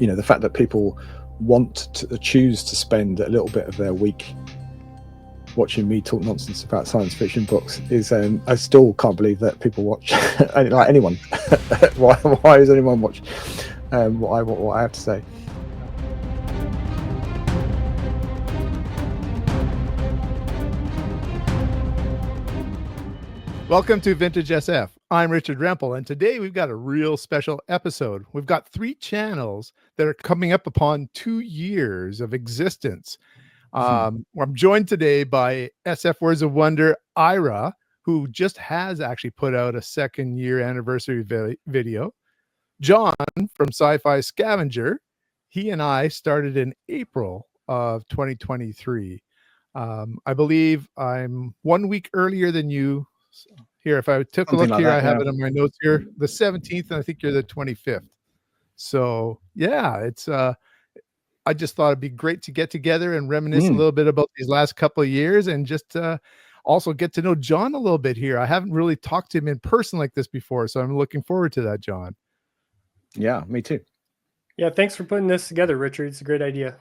the fact that people want to choose to spend a little bit of their week watching me talk nonsense about science fiction books is I still can't believe that people watch like anyone. why does anyone watch what I have to say? Welcome to Vintage SF. I'm Richard Rempel, and today we've got a real special episode. We've got 3 channels that are coming up upon 2 years of existence. I'm joined today by SF Words of Wonder, Ira, who just has actually put out a 2nd year anniversary video. John from Sci-Fi Scavenger. He and I started in April of 2023. I believe I'm 1 week earlier than you. So here, if I took Something a look like here, that, I have yeah. it on my notes here, the 17th, and I think you're the 25th. So yeah, it's I just thought it'd be great to get together and reminisce a little bit about these last couple of years, and just also get to know John a little bit here. I haven't really talked to him in person like this before, so I'm looking forward to that, John. Yeah, me too. Yeah, thanks for putting this together, Richard. It's a great idea.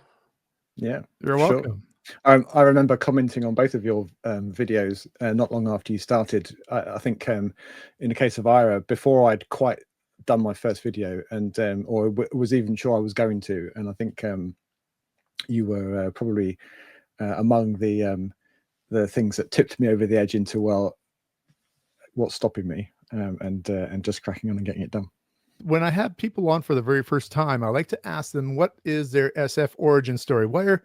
Yeah, You're welcome. I remember commenting on both of your videos not long after you started. I think in the case of Ira, before I'd quite done my first video, and or was even sure I was going to, and I think you were probably among the things that tipped me over the edge into, well, what's stopping me, and just cracking on and getting it done. When I have people on for the very first time, I like to ask them, what is their SF origin story? Where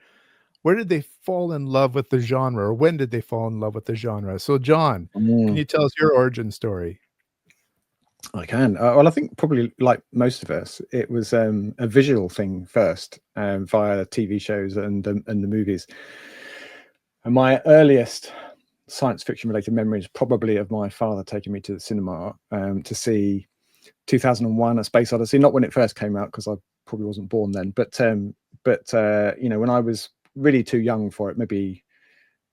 did they fall in love with the genre, or when did they fall in love with the genre? So, John, can you tell us your origin story? I can. Well, I think probably like most of us, it was a visual thing first, via TV shows and the movies. And my earliest science fiction related memories probably of my father taking me to the cinema to see 2001: A Space Odyssey. Not when it first came out, because I probably wasn't born then, but when I was really too young for it, maybe,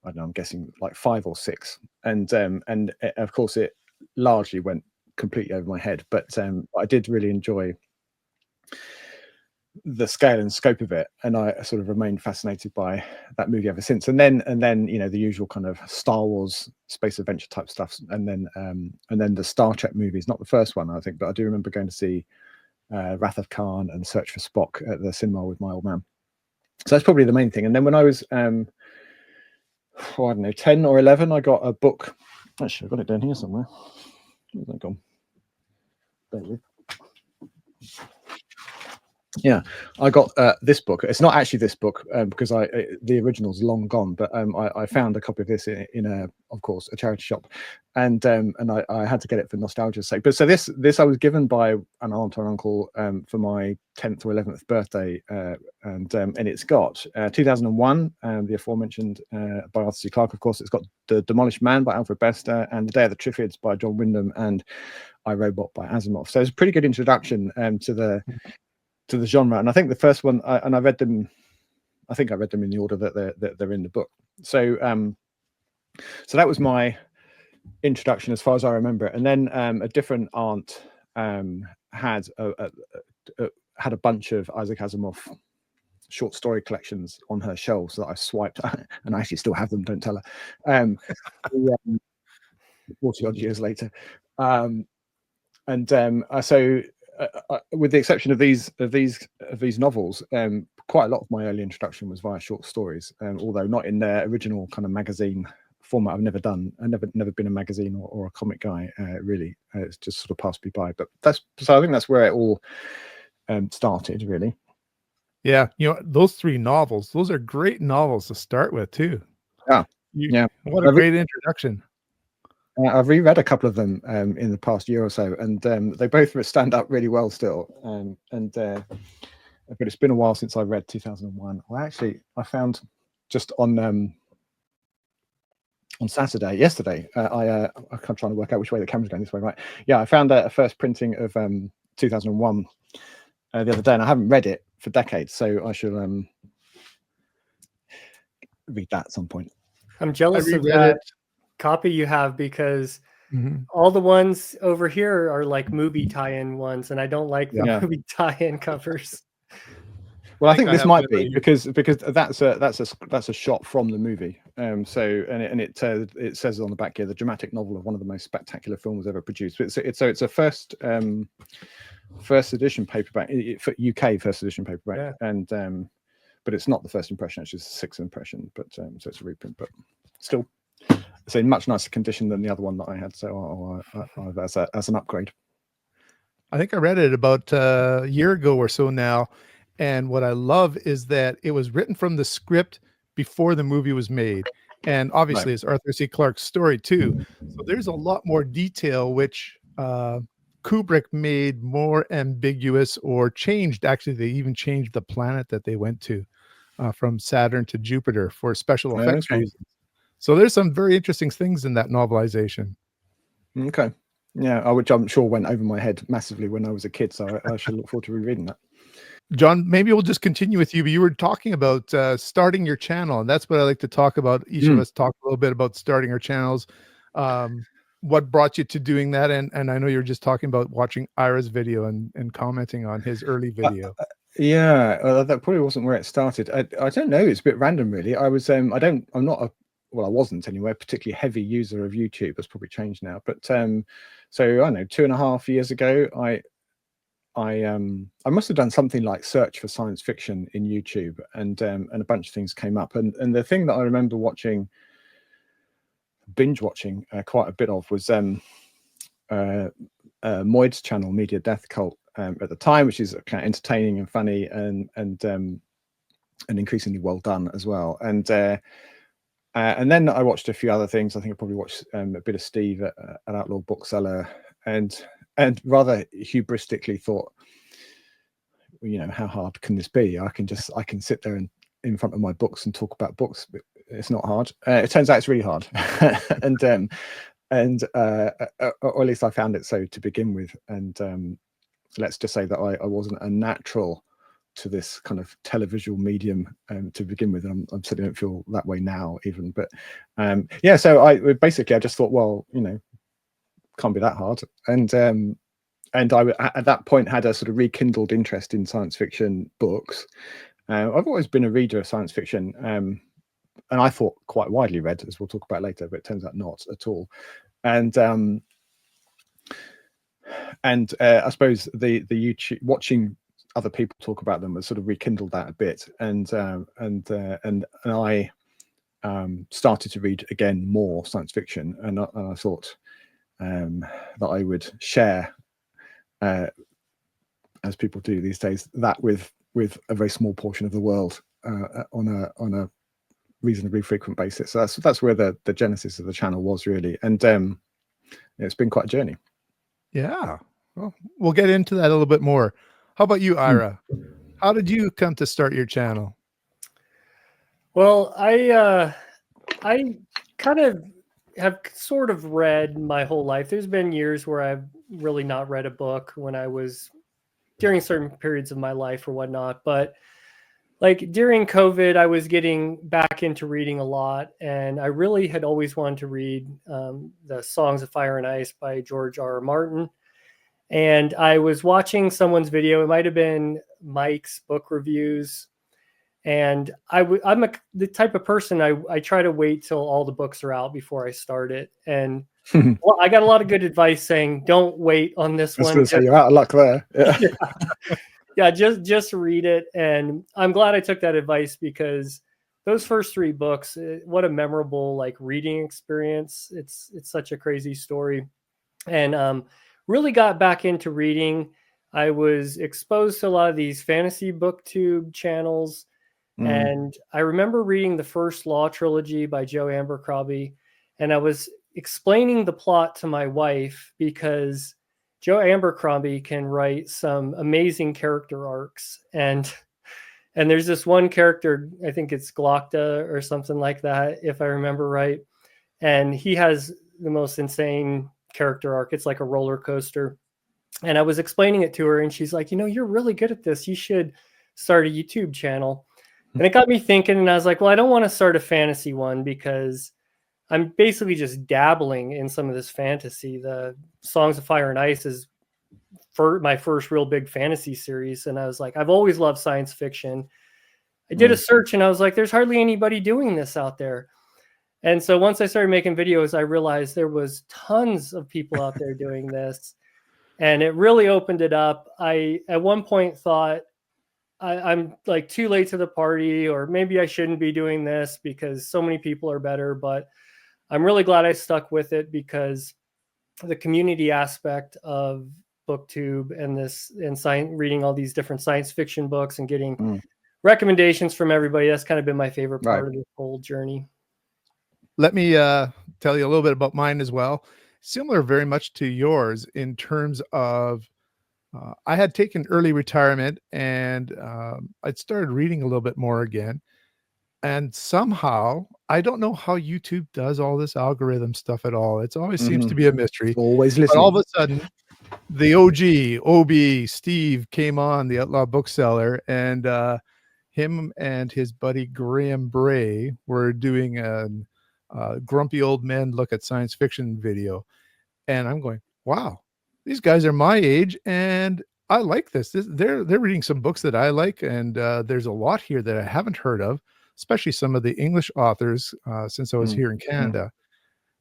I don't know, I'm guessing like 5 or 6, and of course it largely went completely over my head, but I did really enjoy the scale and scope of it, and I sort of remained fascinated by that movie ever since. And then the usual kind of Star Wars space adventure type stuff, and then the Star Trek movies, not the first one I think, but I do remember going to see Wrath of Khan and Search for Spock at the cinema with my old man. So that's probably the main thing. And then when I was I don't know, 10 or 11, I got a book. Actually, I've got it down here somewhere. Where's that gone? There we go. Yeah, I got this book. It's not actually this book, because the original's long gone, but I found a copy of this in of course, a charity shop, and I had to get it for nostalgia's sake. But so this I was given by an aunt or uncle for my 10th or 11th birthday, and it's got 2001, the aforementioned by Arthur C. Clarke, of course. It's got The Demolished Man by Alfred Bester, and The Day of the Triffids by John Wyndham, and I, Robot by Asimov. So it's a pretty good introduction to the genre. And I think the first one, I read them, I think I read them in the order that they're in the book. So so that was my introduction as far as I remember it. And then a different aunt had a bunch of Isaac Asimov short story collections on her shelves that I swiped, and I actually still have them, don't tell her, 40 odd years later. So with the exception of these novels, quite a lot of my early introduction was via short stories, although not in their original kind of magazine format. I've never been a magazine or a comic guy, really. It's just sort of passed me by. But I think that's where it all started, really. Yeah, those 3 novels, those are great novels to start with too. Yeah, what a great introduction. I've reread a couple of them in the past year or so, and they both stand up really well still. But it's been a while since I read 2001. Well, actually, I found just on yesterday, I'm trying to work out which way the camera's going. This way, right? Yeah, I found a first printing of 2001 the other day, and I haven't read it for decades, so I should read that at some point. I'm jealous of that copy you have, because all the ones over here are like movie tie-in ones, and I don't like the movie tie-in covers. Well, I think this have might it be right here. because that's a shot from the movie. So it says on the back here, the dramatic novel of one of the most spectacular films ever produced. It's a first edition paperback, for UK first edition paperback, Yeah. and but it's not the first impression; it's just the sixth impression. But so it's a reprint, but still, it's in much nicer condition than the other one that I had. So as an upgrade. I think I read it about a year ago or so now. And what I love is that it was written from the script before the movie was made. And obviously, it's Arthur C. Clarke's story, too. So there's a lot more detail, which Kubrick made more ambiguous or changed. Actually, they even changed the planet that they went to from Saturn to Jupiter for special effects reasons. So there's some very interesting things in that novelization. Okay. Yeah, which I'm sure went over my head massively when I was a kid. So I should look forward to rereading that. John, maybe we'll just continue with you. But you were talking about starting your channel, and that's what I like to talk about. Each of us talk a little bit about starting our channels. What brought you to doing that? And I know you're just talking about watching Ira's video and commenting on his early video. Yeah, that probably wasn't where it started. I don't know. It's a bit random, really. I wasn't anyway, a particularly heavy user of YouTube. That's probably changed now. But so I don't know, 2.5 years ago, I must have done something like search for science fiction in YouTube, and a bunch of things came up. And the thing that I remember binge watching quite a bit of was Moid's channel, Media Death Cult, at the time, which is kind of entertaining and funny and increasingly well done as well. And then I watched a few other things. I think I probably watched a bit of Steve at Outlaw Bookseller, and rather hubristically thought, how hard can this be? I can sit there and in front of my books and talk about books. But it's not hard. It turns out it's really hard, or at least I found it so to begin with. And let's just say that I wasn't a natural to this kind of televisual medium to begin with. I certainly don't feel that way now even, but yeah, so I just thought, well, can't be that hard. And I at that point had a sort of rekindled interest in science fiction books. I've always been a reader of science fiction, and I thought quite widely read, as we'll talk about later, but it turns out not at all. And I suppose the YouTube, watching other people talk about them, has sort of rekindled that a bit. And I started to read again more science fiction, and I thought that I would share, as people do these days, that with a very small portion of the world on a reasonably frequent basis. So that's where the genesis of the channel was, really. And it's been quite a journey. Yeah, well, we'll get into that a little bit more. How about you, Ira? How did you come to start your channel? Well, I kind of have sort of read my whole life. There's been years where I've really not read a book when I was during certain periods of my life or whatnot. But like during COVID, I was getting back into reading a lot, and I really had always wanted to read the Songs of Fire and Ice by George R.R. Martin. And I was watching someone's video. It might have been Mike's book reviews. And I'm the type of person, I try to wait till all the books are out before I start it. And well, I got a lot of good advice saying, don't wait on this one. I was going to say, you're out of luck there. Yeah, just read it. And I'm glad I took that advice, because those first 3 books, what a memorable like reading experience. It's such a crazy story. And really got back into reading. I was exposed to a lot of these fantasy booktube channels. And I remember reading the first Law trilogy by Joe Abercrombie, and I was explaining the plot to my wife, because Joe Abercrombie can write some amazing character arcs. And there's this one character, I think it's Glocta or something like that, if I remember right. And he has the most insane character arc. It's like a roller coaster. And I was explaining it to her, and she's like, you're really good at this. You should start a YouTube channel. And it got me thinking, and I was like, well, I don't want to start a fantasy one, because I'm basically just dabbling in some of this fantasy. The Songs of Fire and Ice is my first real big fantasy series. And I was like, I've always loved science fiction. I did a search and I was like, there's hardly anybody doing this out there. And so once I started making videos, I realized there was tons of people out there doing this. And it really opened it up. I, at one point, thought I'm like too late to the party, or maybe I shouldn't be doing this because so many people are better. But I'm really glad I stuck with it, because the community aspect of BookTube and science, reading all these different science fiction books and getting recommendations from everybody, that's kind of been my favorite part of this whole journey. Let me tell you a little bit about mine as well. Similar very much to yours in terms of I had taken early retirement, and I'd started reading a little bit more again. And somehow, I don't know how YouTube does all this algorithm stuff at all. It always seems to be a mystery. Always But listening. all of a sudden, the OB, Steve, came on, the Outlaw Bookseller, and him and his buddy Graham Bray were doing a grumpy old men look at science fiction video. And I'm going, wow, these guys are my age, and I like this. They're reading some books that I like, and there's a lot here that I haven't heard of, especially some of the English authors since I was here in Canada.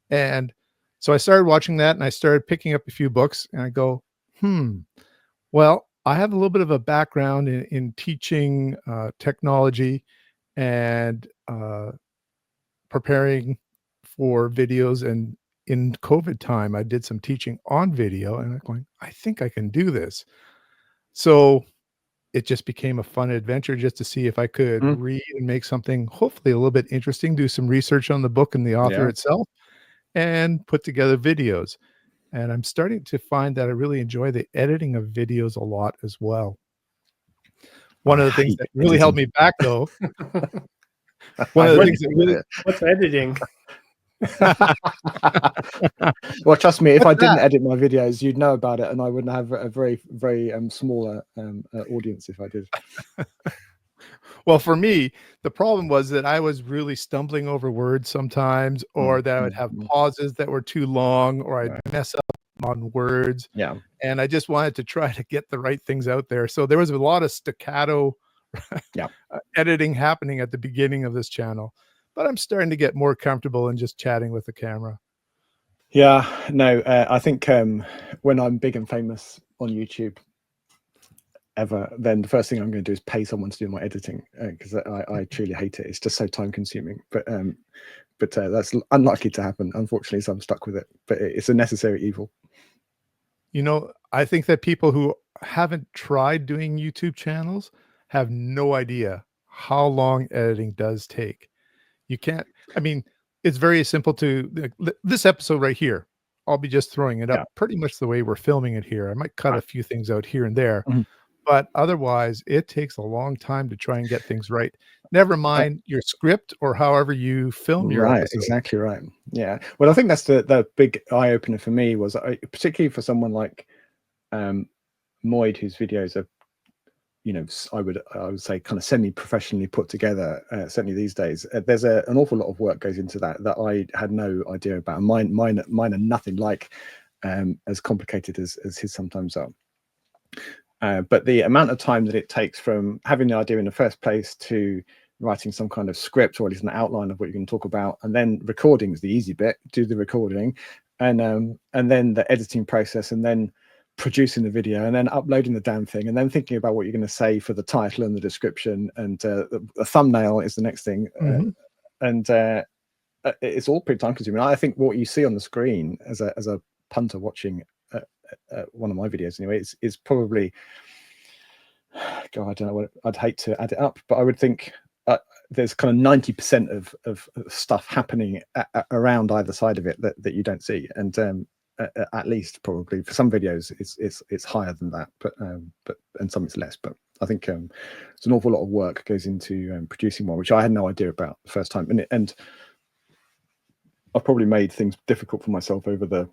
And so I started watching that, and I started picking up a few books, and I go, well, I have a little bit of a background in teaching technology and preparing for videos. And in COVID time, I did some teaching on video, and I'm going, I think I can do this. So it just became a fun adventure just to see if I could read and make something hopefully a little bit interesting, do some research on the book and the author itself, and put together videos. And I'm starting to find that I really enjoy the editing of videos a lot as well. One of the things that really held me back, though, one of the things that really... What's editing? Well, trust me, if I didn't edit my videos, you'd know about it, and I wouldn't have a very, very smaller audience if I did. Well, for me, the problem was that I was really stumbling over words sometimes, or that I would have pauses that were too long, or I'd mess up on words. Yeah. And I just wanted to try to get the right things out there. So there was a lot of staccato editing happening at the beginning of this channel. But I'm starting to get more comfortable in just chatting with the camera. Yeah, no, I think when I'm big and famous on YouTube ever, then the first thing I'm going to do is pay someone to do my editing, because I truly hate it. It's just so time consuming. But that's unlikely to happen, unfortunately, so I'm stuck with it. But it's a necessary evil. You know, I think that people who haven't tried doing YouTube channels have no idea how long editing does take. You can't, I mean, it's very simple to, this episode right here, I'll be just throwing it up pretty much the way we're filming it here. I might cut a few things out here and there, but otherwise it takes a long time to try and get things right. Never mind your script or however you film your episode. Exactly right. Yeah. Well, I think that's the big eye opener for me, was particularly for someone like Moid, whose videos are, you know, I would say kind of semi-professionally put together, certainly these days. There's an awful lot of work goes into that I had no idea about. Mine are nothing like as complicated as his sometimes are. But the amount of time that it takes from having the idea in the first place to writing some kind of script, or at least an outline of what you're going to talk about, and then recording is the easy bit, do the recording, and then the editing process, and then producing the video, and then uploading the damn thing, and then thinking about what you're going to say for the title and the description, and the thumbnail is the next thing. And it's all pretty time consuming. I think what you see on the screen as a punter watching one of my videos anyway is probably, God, I don't know what, I'd hate to add it up, but I would think there's kind of 90% of stuff happening around either side of it that you don't see. And at least probably for some videos it's higher than that, but and some it's less. But I think it's an awful lot of work goes into producing one, which I had no idea about the first time, and I've probably made things difficult for myself over the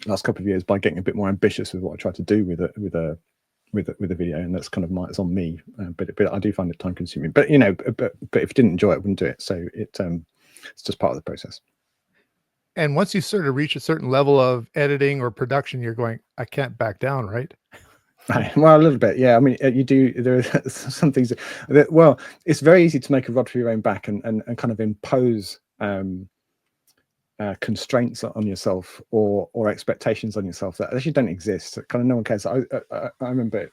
last couple of years by getting a bit more ambitious with what I try to do with a video, and that's kind of it's on me. But I do find it time consuming. But you know, but if you didn't enjoy it, I wouldn't do it. So it's just part of the process. And once you sort of reach a certain level of editing or production, you're going, I can't back down, right? Right. Well, a little bit, yeah. I mean, you do. There are some things that, well, it's very easy to make a rod for your own back and kind of impose constraints on yourself or expectations on yourself that actually don't exist. Kind of no one cares. I remember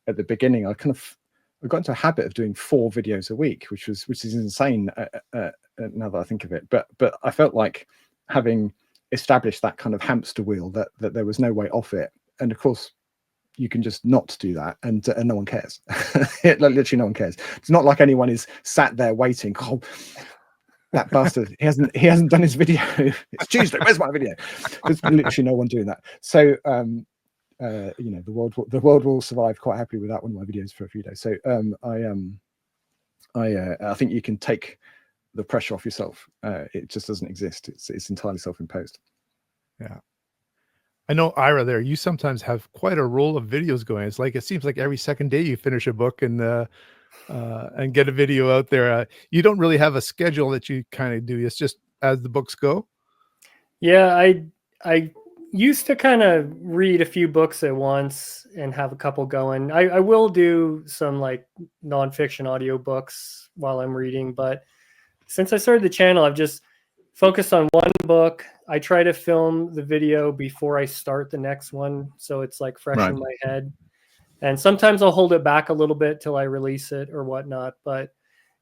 at the beginning, I got into a habit of doing 4 videos a week, which is insane now that I think of it. But I felt like having established that kind of hamster wheel that there was no way off it, and of course you can just not do that, and no one cares. Literally no one cares. It's not like anyone is sat there waiting. Oh, that bastard, he hasn't done his video. It's Tuesday, where's my video? There's literally no one doing that. So you know, the world will survive quite happily without one of my videos for a few days. So I think you can take the pressure off yourself. It just doesn't exist. It's entirely self-imposed. Yeah. I know, Ira, there, you sometimes have quite a roll of videos going. It's like, it seems like every second day you finish a book and get a video out there. You don't really have a schedule that you kind of do. It's just as the books go. Yeah, I used to kind of read a few books at once and have a couple going. I will do some like nonfiction audiobooks while I'm reading, but since I started the channel, I've just focused on one book. I try to film the video before I start the next one, so it's like fresh in my head. And sometimes I'll hold it back a little bit till I release it or whatnot. But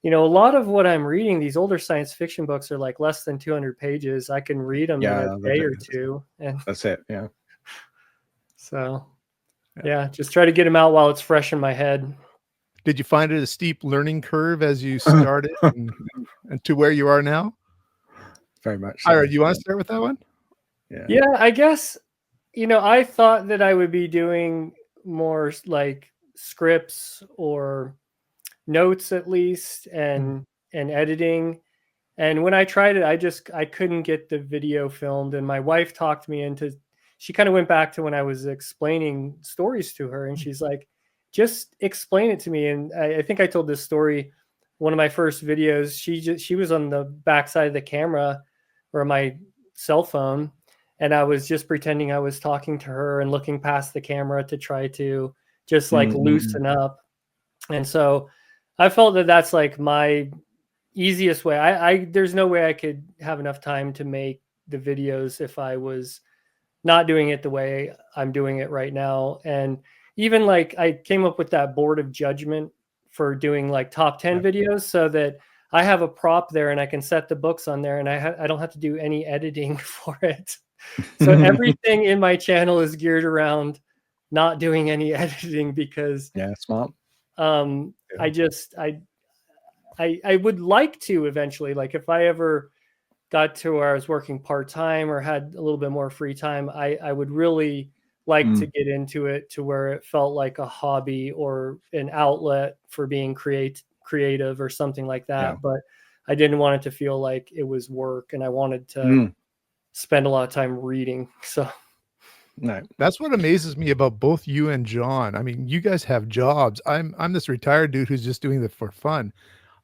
you know, a lot of what I'm reading, these older science fiction books, are like less than 200 pages. I can read them in a day or two, and that's it. Yeah. So yeah, just try to get them out while it's fresh in my head. Did you find it a steep learning curve as you started and to where you are now? Very much so. Ira, do you want to start with that one? Yeah, I guess, you know, I thought that I would be doing more like scripts or notes at least, and editing. And when I tried it, I couldn't get the video filmed. And my wife talked me into, she kind of went back to when I was explaining stories to her, and she's like, just explain it to me. And I think I told this story, one of my first videos, she was on the backside of the camera or my cell phone, and I was just pretending I was talking to her and looking past the camera to try to just like loosen up. And so I felt that that's like my easiest way. There's no way I could have enough time to make the videos if I was not doing it the way I'm doing it right now. And even like I came up with that board of judgment for doing like top 10 videos, so that I have a prop there and I can set the books on there, and I don't have to do any editing for it. So everything in my channel is geared around not doing any editing, because smart. I would like to eventually, like if I ever got to where I was working part-time or had a little bit more free time, I would really like to get into it to where it felt like a hobby or an outlet for being creative or something like that. But I didn't want it to feel like it was work, and I wanted to spend a lot of time reading. So no, that's what amazes me about both you and John. I mean, you guys have jobs. I'm this retired dude who's just doing it for fun.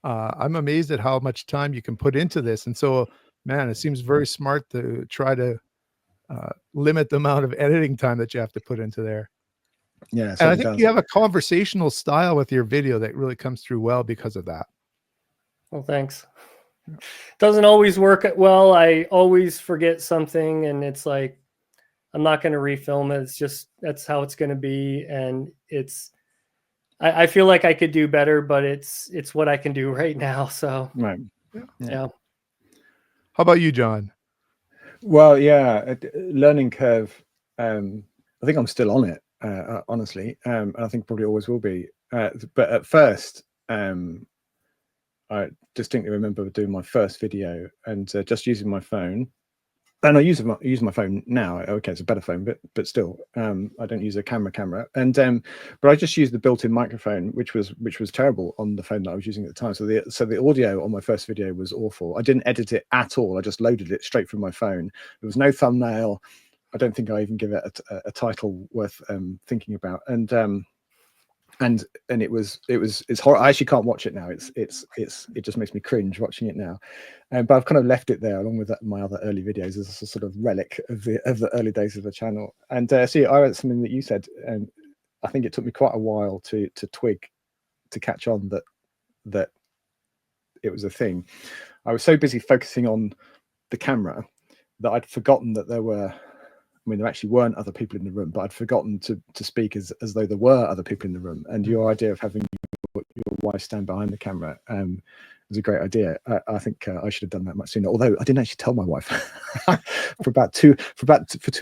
I'm amazed at how much time you can put into this. And so, man, it seems very smart to try to limit the amount of editing time that you have to put into there. Yeah. And I think you have a conversational style with your video that really comes through well because of that. Well, thanks. Doesn't always work well. I always forget something, and it's like, I'm not going to refilm it. It's just, that's how it's going to be. And I feel like I could do better, but it's what I can do right now. So right. Yeah. How about you, John? Well, yeah, learning curve. I think I'm still on it, honestly. And I think probably always will be. But at first, I distinctly remember doing my first video and just using my phone. And I use my phone now. Okay, it's a better phone, but still, I don't use a camera. And but I just used the built-in microphone, which was terrible on the phone that I was using at the time. So the audio on my first video was awful. I didn't edit it at all. I just loaded it straight from my phone. There was no thumbnail. I don't think I even give it a title worth thinking about. And and it's horrible. I actually can't watch it now. It just makes me cringe watching it now. But I've kind of left it there along with my other early videos as a sort of relic of the early days of the channel. And see, I read something that you said, and I think it took me quite a while to catch on that it was a thing. I was so busy focusing on the camera that I'd forgotten that there actually weren't other people in the room, but I'd forgotten to speak as though there were other people in the room. And your idea of having your wife stand behind the camera was a great idea. I think I should have done that much sooner. Although I didn't actually tell my wife for 2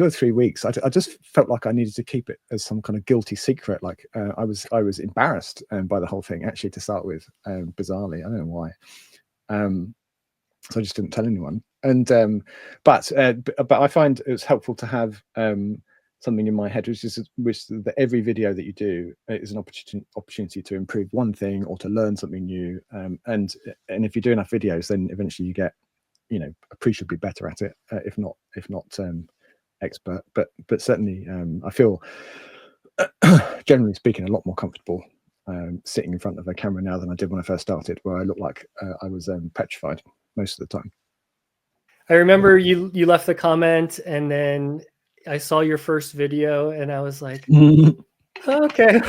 or 3 weeks. I just felt like I needed to keep it as some kind of guilty secret. Like I was embarrassed by the whole thing actually to start with. Bizarrely, I don't know why. So I just didn't tell anyone. And but I find it's helpful to have something in my head, which is that every video that you do is an opportunity to improve one thing or to learn something new. And if you do enough videos, then eventually you get, appreciably better at it, if not expert. But certainly, I feel, generally speaking, a lot more comfortable sitting in front of a camera now than I did when I first started, where I looked like I was petrified most of the time. I remember you left the comment, and then I saw your first video, and I was like, okay,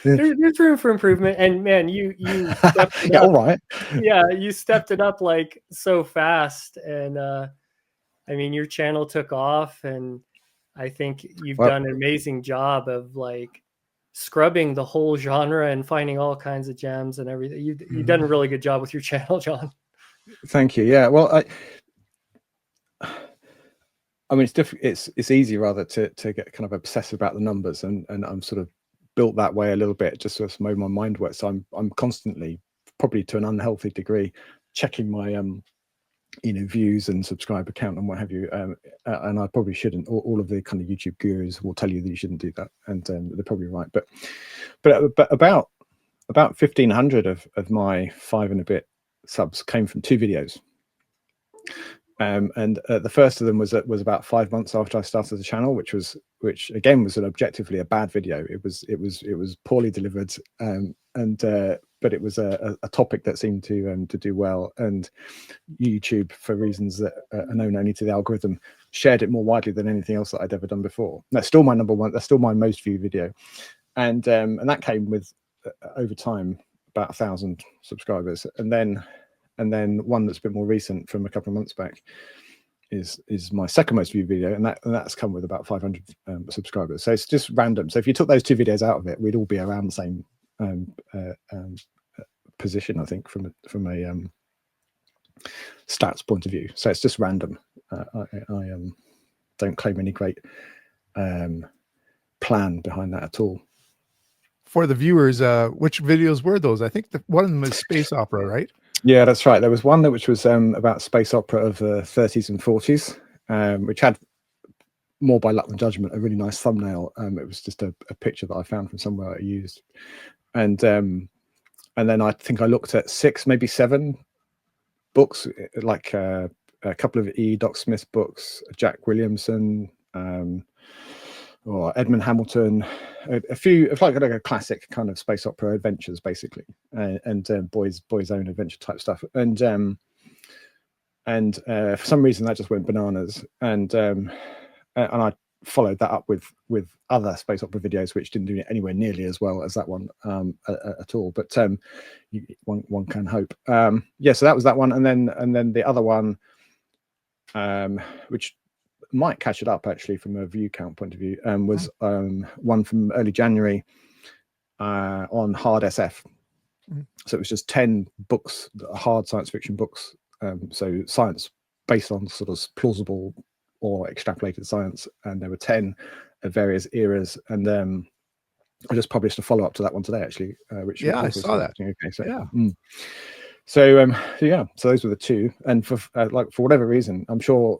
there's room for improvement. And man, you stepped it yeah, up. all right. Yeah, you stepped it up like so fast, and I mean, your channel took off, and I think you've done an amazing job of like scrubbing the whole genre and finding all kinds of gems and everything. You've done a really good job with your channel, John. Thank you. Yeah, well, I mean, it's easy rather to get kind of obsessed about the numbers, and I'm sort of built that way a little bit, just sort of the way my mind works. So I'm constantly, probably to an unhealthy degree, checking my views and subscriber count and what have you. And I probably shouldn't. All of the kind of YouTube gurus will tell you that you shouldn't do that, and they're probably right. But about 1,500 of my 5 and a bit subs came from 2 videos. And the first of them was about 5 months after I started the channel, which again was objectively a bad video. It was poorly delivered, but it was a topic that seemed to do well, and YouTube, for reasons that are known only to the algorithm, shared it more widely than anything else that I'd ever done before. That's still my number one. That's still my most viewed video, and that came with over time about 1,000 subscribers, and then one that's a bit more recent from a couple of months back is my second most viewed video, and that's come with about 500 subscribers. So it's just random. So if you took those 2 videos out of it, we'd all be around the same position, I think, from a stats point of view. So it's just random. I don't claim any great plan behind that at all. For the viewers, which videos were those? I think one of them is space opera, right? Yeah, that's right. There was one which was about space opera of the 30s and 40s, which had, more by luck than judgment, a really nice thumbnail. It was just a picture that I found from somewhere I used, and then I think I looked at 6, maybe 7 books, like a couple of E. Doc Smith books, Jack Williamson, or Edmund Hamilton, a few, like a classic kind of space opera adventures, basically, and boys' own adventure type stuff, and for some reason that just went bananas, and I followed that up with other space opera videos which didn't do it anywhere nearly as well as that one at all, but one can hope. Yeah, so that was that one, and then the other one, which might catch it up actually from a view count point of view, was one from early January on hard SF. So it was just 10 books, hard science fiction books, so science based on sort of plausible or extrapolated science, and there were 10 of various eras, and I just published a follow-up to that one today, actually, which I saw that. Okay, so yeah. So those were the 2, and for whatever reason, I'm sure,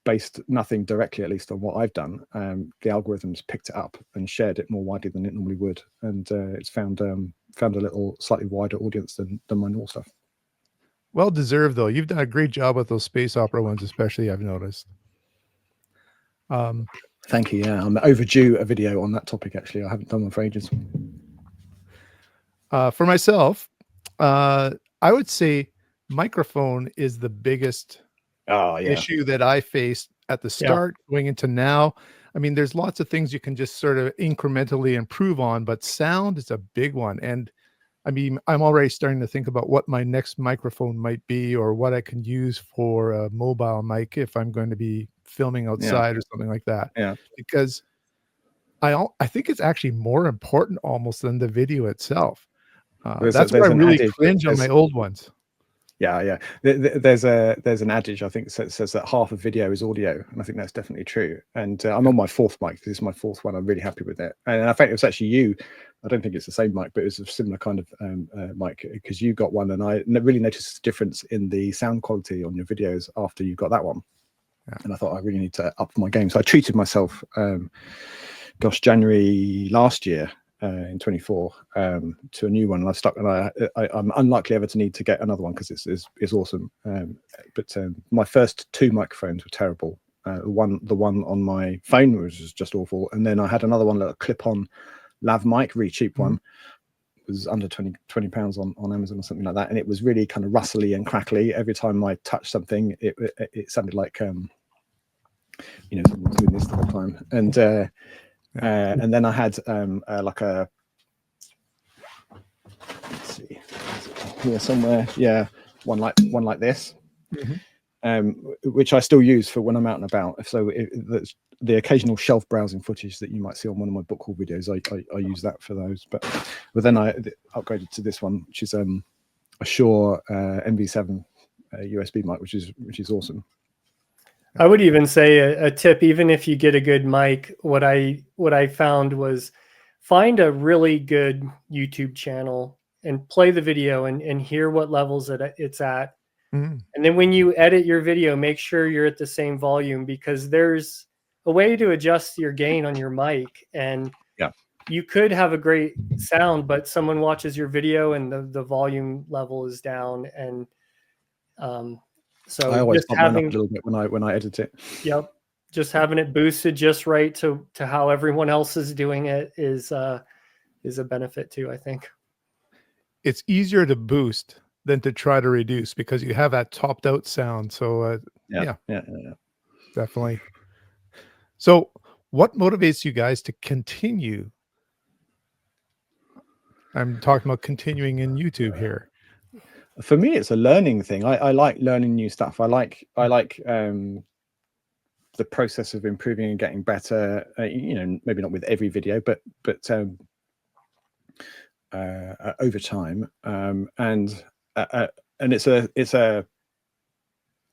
based nothing directly, at least, on what I've done, the algorithms picked it up and shared it more widely than it normally would, and it's found a little slightly wider audience than my normal stuff. Well deserved, though. You've done a great job with those space opera ones, especially, I've noticed. Thank you. Yeah, I'm overdue a video on that topic, actually. I haven't done one for ages. For myself, I would say microphone is the biggest Oh yeah, issue that I faced at the Yeah. start going into now. I mean, there's lots of things you can just sort of incrementally improve on, but sound is a big one. And I mean, I'm already starting to think about what my next microphone might be or what I can use for a mobile mic if I'm going to be filming outside or something like that. yeah. Because I think it's actually more important almost than the video itself. That's why There's I an really adage. cringe on my old ones. Yeah. There's an adage I think says that half of video is audio, and I think that's definitely true. And I'm on my fourth mic. This is my fourth one. I'm really happy with it. And I think it was actually you. I don't think it's the same mic, but it was a similar kind of mic because you got one, and I really noticed the difference in the sound quality on your videos after you got that one. Yeah. And I thought I really need to up my game. So I treated myself. January last year. In 24 to a new one, and I've stuck, and I'm unlikely ever to need to get another one because it's awesome. But my first two microphones were terrible. The one on my phone was just awful, and then I had another one, a clip-on lav mic, really cheap one. It was under 20 pounds on Amazon or something like that, and it was really kind of rustly and crackly. Every time I touched something, it sounded like someone was doing this the whole time. And then I had like a, let's see, here somewhere, one like this, which I still use for when I'm out and about. So the occasional shelf browsing footage that you might see on one of my book haul videos, I use that for those. But then I upgraded to this one, which is a Shure MV7 USB mic, which is awesome. I would even say a tip, even if you get a good mic, what I found was find a really good YouTube channel and play the video and hear what levels it's at. And then when you edit your video, make sure you're at the same volume, because there's a way to adjust your gain on your mic. And you could have a great sound, but someone watches your video and the volume level is down. And so I always just bump mine up having a little bit when I edit it. Yep. Just having it boosted just right to how everyone else is doing it is a benefit too, I think. It's easier to boost than to try to reduce because you have that topped out sound. So Yeah. Definitely. So what motivates you guys to continue? I'm talking about continuing in YouTube here. For me, it's a learning thing. I like learning new stuff. I like the process of improving and getting better. Maybe not with every video, but over time. And it's a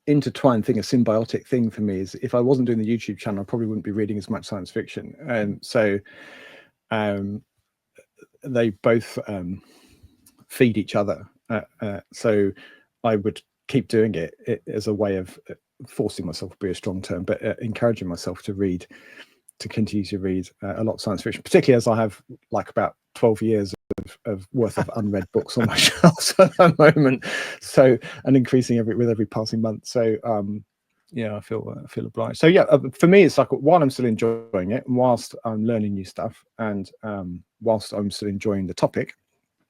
intertwined thing, a symbiotic thing for me. Is if I wasn't doing the YouTube channel, I probably wouldn't be reading as much science fiction. And so they both feed each other. So I would keep doing it as a way of forcing myself to be a strong term, but encouraging myself to continue to read a lot of science fiction, particularly as I have like about 12 years of worth of unread books on my shelves at the moment. So, and increasing with every passing month. So, I feel obliged. So for me, it's like while I'm still enjoying it, and whilst I'm learning new stuff, and whilst I'm still enjoying the topic,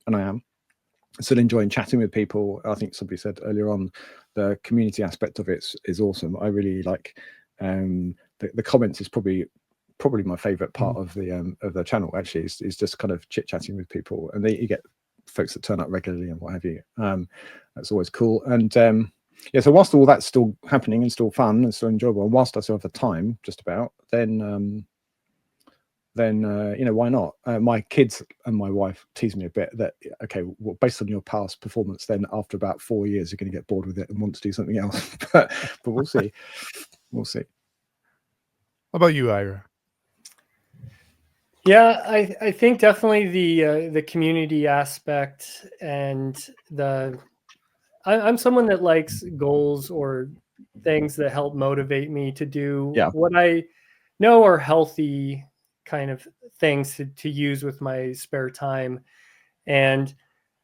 and I am still enjoying chatting with people. I think somebody said earlier on, the community aspect of it is awesome. I really like the comments is probably my favorite part of the channel. Actually, is just kind of chit chatting with people, and you get folks that turn up regularly and what have you. That's always cool. And so whilst all that's still happening and still fun and still enjoyable, and whilst I still have the time, just about, then why not? My kids and my wife tease me a bit that, okay, well, based on your past performance, then after about 4 years, you're going to get bored with it and want to do something else. but we'll see. We'll see. How about you, Ira? Yeah, I think definitely the community aspect, and I'm someone that likes goals or things that help motivate me to do what I know are healthy kind of things to use with my spare time. And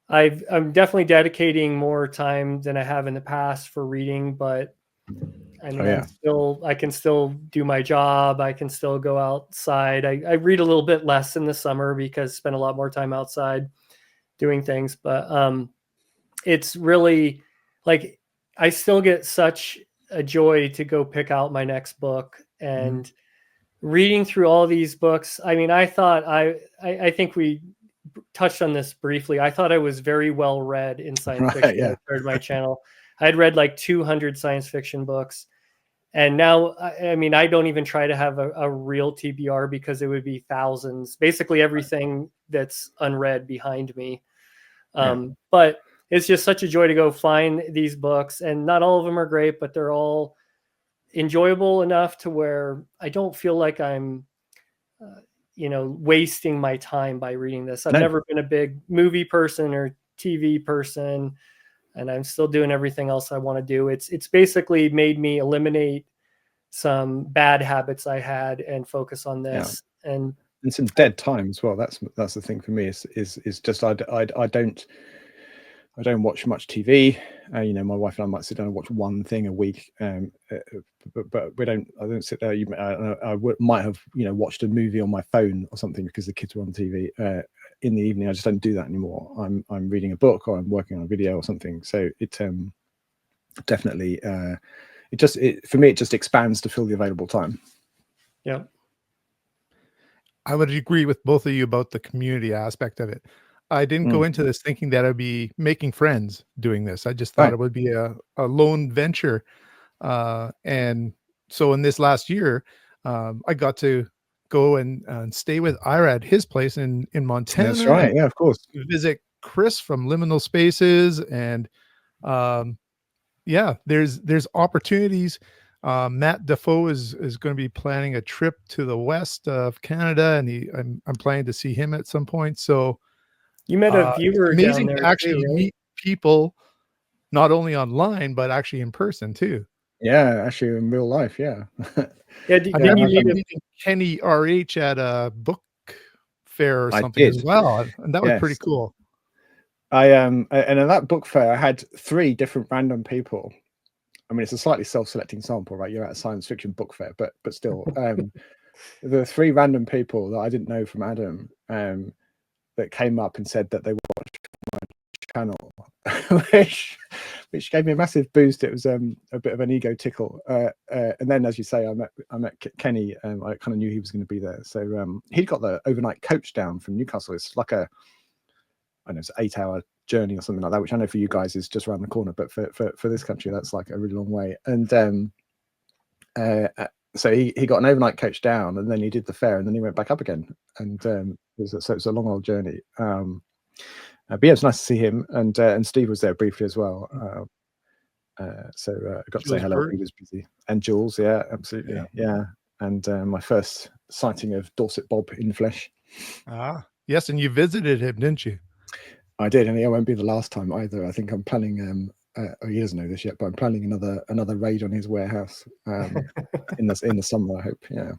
I'm definitely dedicating more time than I have in the past for reading, but I mean, I can still do my job. I can still go outside. I read a little bit less in the summer because I spend a lot more time outside. doing things. But it's really like I still get such a joy to go pick out my next book and reading through all these books. I mean, I thought I think we touched on this briefly. I thought I was very well read in science fiction when I started my channel. I had read like 200 science fiction books. And now, I mean, I don't even try to have a real TBR because it would be thousands, basically everything that's unread behind me. But it's just such a joy to go find these books, and not all of them are great, but they're all enjoyable enough to where I don't feel like I'm, wasting my time by reading this. I've never been a big movie person or TV person, and I'm still doing everything else I want to do. It's basically made me eliminate some bad habits I had and focus on this. And some dead time as well. That's the thing for me is just I don't watch much TV. My wife and I might sit down and watch one thing a week, but I don't sit there. I might have watched a movie on my phone or something because the kids were on TV in the evening. I just don't do that anymore. I'm reading a book or I'm working on a video or something. So it definitely for me it just expands to fill the available time. Yeah. I would agree with both of you about the community aspect of it. I didn't go into this thinking that I'd be making friends doing this. I just thought it would be a lone venture. And so in this last year, I got to go and stay with Ira at his place in Montana. That's right. Yeah, of course. Visit Chris from Liminal Spaces. And there's opportunities. Matt Defoe is going to be planning a trip to the west of Canada, and I'm planning to see him at some point. So you met a viewer amazing down there to actually too, right? meet people not only online but actually in person too. Yeah, actually in real life. Yeah. Did you meet Kenny RH at a book fair or something as well, and that was pretty cool. And in that book fair I had 3 different random people. I mean, it's a slightly self-selecting sample, right? You're at a science fiction book fair, but still, the 3 random people that I didn't know from Adam that came up and said that they watched my channel, which gave me a massive boost. It was a bit of an ego tickle. And then, as you say, I met Kenny. I kind of knew he was going to be there. So he got the overnight coach down from Newcastle. It's like it's an 8-hour journey or something like that, which I know for you guys is just around the corner, but for this country that's like a really long way. And so he got an overnight coach down, and then he did the fair, and then he went back up again. And so it's a long old journey. But yeah, it's nice to see him, and Steve was there briefly as well. So I got to say hello. He was busy, and Jules, yeah, absolutely, yeah. And my first sighting of Dorset Bob in the flesh. Yes, and you visited him, didn't you? I did, and it won't be the last time either. I think I'm planning. He doesn't know this yet, but I'm planning another raid on his warehouse in the summer. I hope. Yeah.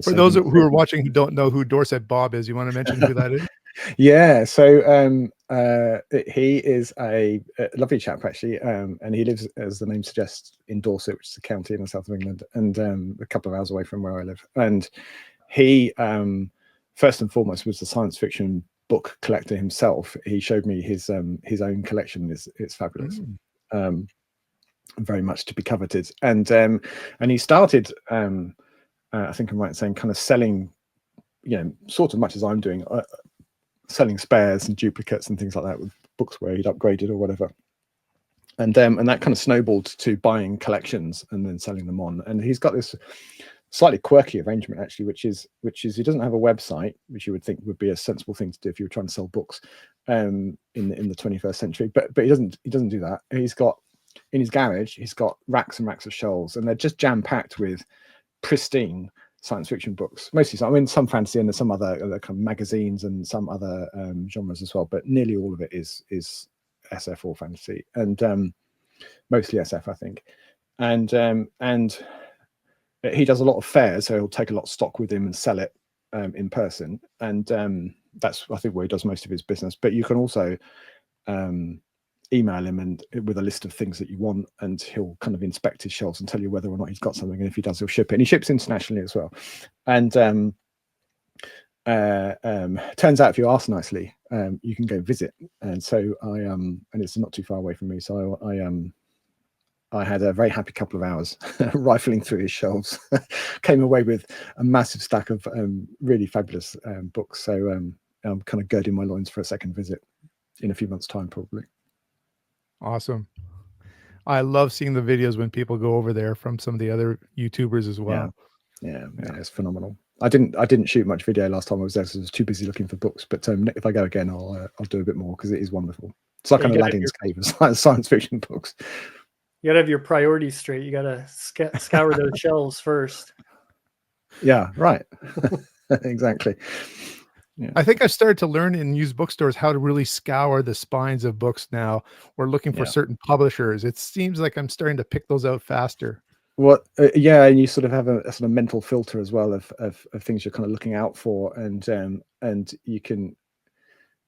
For those who are watching who don't know who Dorset Bob is, you want to mention who that is? Yeah. So he is a lovely chap actually, and he lives, as the name suggests, in Dorset, which is a county in the south of England, and a couple of hours away from where I live. And he, first and foremost, was the science fiction book collector himself. He showed me his own collection. It's fabulous, very much to be coveted. And he started, I think I'm right in saying, kind of selling, sort of much as I'm doing, selling spares and duplicates and things like that with books where he'd upgraded or whatever. And that kind of snowballed to buying collections and then selling them on. And he's got this slightly quirky arrangement actually, which is he doesn't have a website, which you would think would be a sensible thing to do if you were trying to sell books in the 21st century, but he doesn't do that. He's got, in his garage, he's got racks and racks of shelves, and they're just jam-packed with pristine science fiction books, mostly. I mean, some fantasy and there's some other kind of magazines and some other genres as well, but nearly all of it is SF or fantasy, and mostly SF, I think. And he does a lot of fairs, so he'll take a lot of stock with him and sell it in person, and that's, I think, where he does most of his business. But you can also email him and with a list of things that you want, and he'll kind of inspect his shelves and tell you whether or not he's got something, and if he does, he'll ship it. And he ships internationally as well. And turns out if you ask nicely, you can go visit. And so and it's not too far away from me. So I had a very happy couple of hours rifling through his shelves. Came away with a massive stack of really fabulous books. So I'm kind of girding my loins for a second visit in a few months' time, probably. Awesome. I love seeing the videos when people go over there from some of the other YouTubers as well. Yeah, it's phenomenal. I didn't shoot much video last time I was there because I was too busy looking for books. But if I go again, I'll do a bit more because it is wonderful. It's like an Aladdin's cave of science fiction books. You gotta have your priorities straight. You gotta scour those shelves first. Yeah, right. Exactly. Yeah. I think I've started to learn in used bookstores how to really scour the spines of books now. We're looking for certain publishers. It seems like I'm starting to pick those out faster. Well, yeah, and you sort of have a sort of mental filter as well of things you're kind of looking out for, and you can.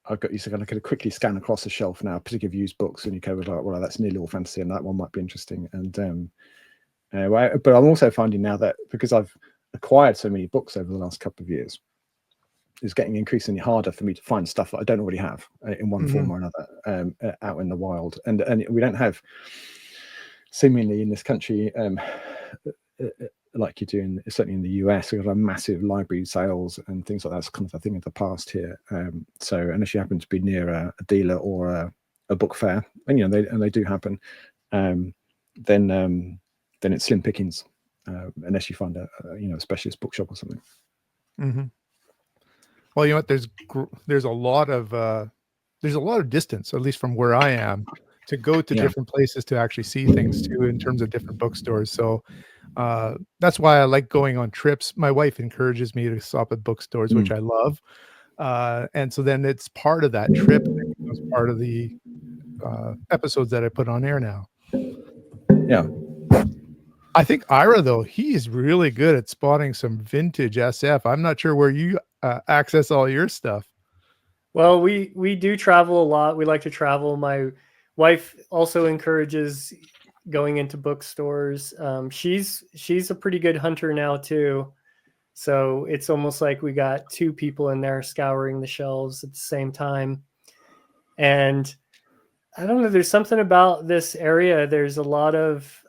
I've got used to kind of quickly scan across the shelf now, particularly used books, and you go, well, that's nearly all fantasy, and that one might be interesting. And but I'm also finding now that because I've acquired so many books over the last couple of years, it's getting increasingly harder for me to find stuff that I don't already have in one form or another out in the wild, and we don't have, seemingly in this country, like you do certainly in the US, we've got a massive library sales and things like that. It's kind of a thing of the past here. So unless you happen to be near a dealer or a book fair, and they do happen, then it's slim pickings, unless you find a specialist bookshop or something. Mm-hmm. Well, you know what? There's a lot of distance, at least from where I am, to go to different places to actually see things too, in terms of different bookstores. So that's why I like going on trips. My wife encourages me to stop at bookstores, which I love. And so then it's part of that trip. It becomes part of the episodes that I put on air now. Yeah. I think Ira, though, he is really good at spotting some vintage SF. I'm not sure where you access all your stuff. Well, we do travel a lot. We like to travel. My wife also encourages going into bookstores. She's a pretty good hunter now too. So it's almost like we got two people in there scouring the shelves at the same time. And I don't know, there's something about this area. There's a lot of,